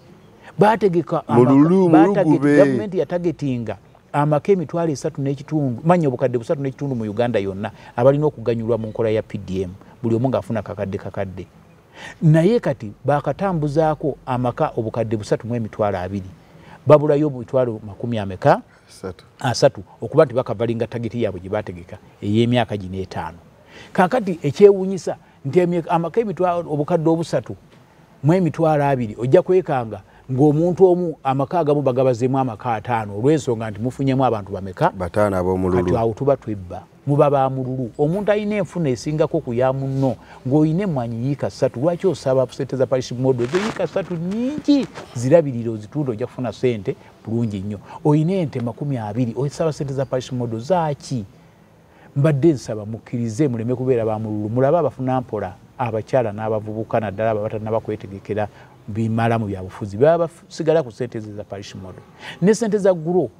baategeka gavumenti yatagetinga amaka emitwalo 3.5 manya obukadde 3.5 mu Uganda yonna abalina okuganyulwa mu nkola ya PDM buli omu ng'afuna kakadde. Naye kati baakatambuzaako amaka obukadde 3.2 babulayo emitwalo 3 okuba nti bakavalinga tageti yaabwe gye baategeka ey'emyaka gino 5. Kaakati ekyewuunyisa nti amaka emitwalo obukadde 3.2 ojja kwekanga ng'omuntu omu amaka agamu bagabazeemu amaka 5 olw'ensonga nti mufunyemu abantu bameka 5 ab'omululu. Kati awo tuba twebba muba bamululu. Omuntu alina enfuna esingako ku ya munno ng'olina emmwanyi yiika 3 lwaki osaba ssente za Parish Model ezo yiika 3 nnyingi zirabirire ozitunda ojja kufuna ssente bulungi nnyo. Olina ente 20 osaba ssente za Parish Model zaaki? Mbadde nsaba mukkirize muleme kubeera bamululu mulabe abafuna mpola abakyala n'abavubuka naddala ababatannaba kwetegekera bimala mu byabufuzi baba sigala ku sente za parish model ne sente za grow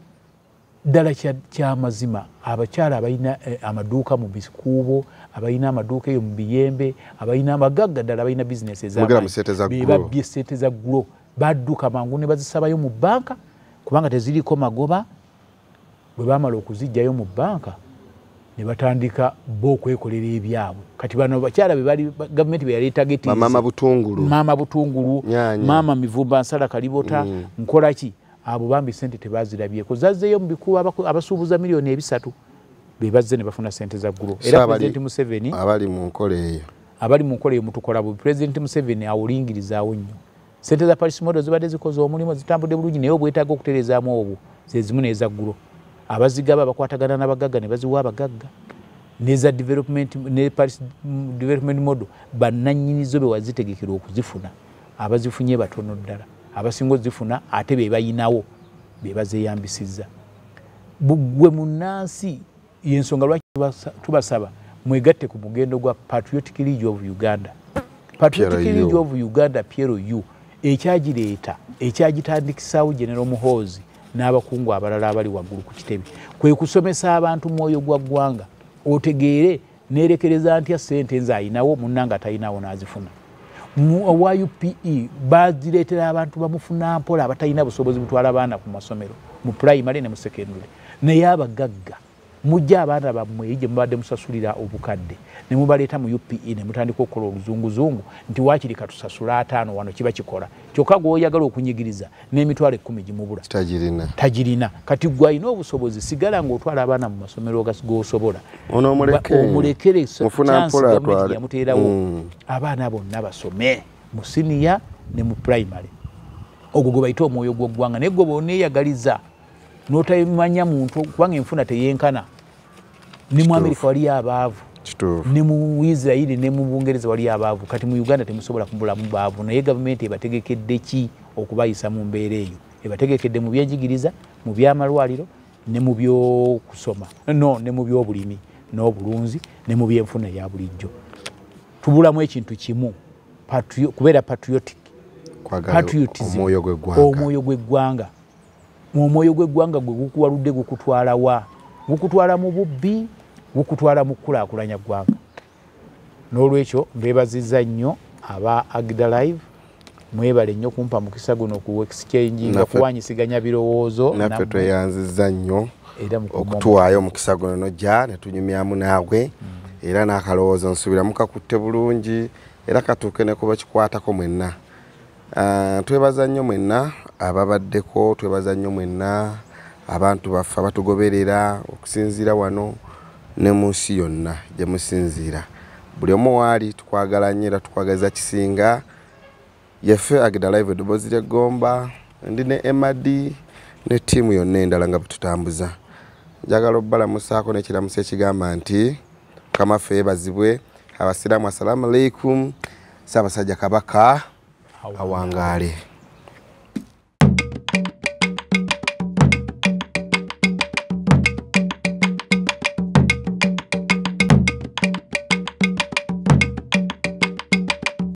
dala kya mazima abakyala abayina amaduuka mu bikuubo abayina amaduuka eyo mu biyembe abayina amagagga ddala abayina bizinesi ezabebabbye sente za grow badduka mangu ne bazisabayo mu banka kubanga teziriko magoba bwe bamala okuzijjayo mu banka ne batandika bo okwekolera ebyabwe kati bano bakyala bebali gavumenti beyaleeta geti mama butungulu mama mivumba nsala kalibota nkolaki abo bambi sente tebazirabyeko zazzeyo mu bikuubo abasuubuza miliyoni 3 bebazze ne bafuna sente za ggulo era President Museveni abali mu nkole eyo mutukola bu President Museveni awulingirizawo nnyo sente za parish model zibadde zikoze omulimu zitambudde bulungi naye obwetaaga okuterezaamu obwo zezimu neza ggulo abazigaba bakwatagana n'abagagga ne baziwa abagagga neza development ne parish development model bannannyinizo be wazitegekera okuzifuna abazifunye batono ddala abasingo zifuna ate be bayinawo be bazeyambisizza bugwe munansi yensonga lwaki tubasaba mwegatte ku mugendo gwa Patriotic League of Uganda Patriotic League of Uganda PLU ekyagireeta ekyagitandikisaawo General Muhoozi n'abakungu abalala abali waggulu ku kitebe kwe kusomesa abantu mwoyo gwa ggwanga otegeere nerekereza ntya sente nze ayinawo munnanga atayinawo n'azifuna wa UPE bazireetera abantu bamufuna mpola abatalina busobozi butwala abaana ku masomero mu primary ne mu secondary naye abagagga mujja abaana bammwe gye mubadde musasulira obukadde ne mubaleeta mu UPE ne mutandika okukola oluzunguzungu nti waakiri katusasula 5 wano kiba kikola kyokka gwoyagala okunyigiriza n'emitwalo 10 gimubula tagirina kati gwe alina obusobozi sigala ng'otwala abaana mu masomero g'osobola omulekere yamuteerawo abaana bonna basome mu siniya ne mu primary ogwo gwe bayita omwoyo gw'eggwanga naye gwe boneeyagaliza n'otamanya muntu kubanga enfuna teyenkana ne mu Amerika waliyo abaavu ne mu Israeli ne mu Bungereza waliyo abaavu kati mu Uganda temusobola kubulamu baavu naye gavumenti ebategekedde ki okubayisa mu mbeera eyo ebategekedde mu byenjigiriza mu by'amalwaliro ne mu by'okusoma ne mu by'obulimi n'obulunzi ne mu byenfuna ya bulijjo tubulamu ekintu kimu kubeera patriotic omwoyo gw'eggwanga omwoyo gw'eggwanga gwe gukuwaludde gukutwala wa gukutwala mu bubbi gukutwala mu kulaakulanya ggwanga n'olwekyo mbeebazizza nnyo aba Agda Live mwebale nnyo kumpa mukisa guno ku exchange nga kuwanyisiganya birowoozo naffe tweyanzizza nnyo okutuwaayo omukisa guno nojja ne tunyumyamu naagwe era n'akalowoozo nsuubira mukakutte bulungi era katuuke ne kuba kikwatako mwenna twebaza nnyo mwenna ababaddeko twebaza nnyo mwenna abantu baffe abatugoberera okusinziira wano ne mu nsi yonna gye musinziira buli omu waali tukwagala nnyo era tukwagaliza kisinga yaffe Agda Live eddoboozi ly'eggomba ndi ne MD ne ttiimu yonna endala nga bututambuza njagala obbalamusaako n'ekiramuso ekigamba nti Mukama yeebazibwe abasiraamu assalamu alaikum Ssaabasajja Kabaka awangaale.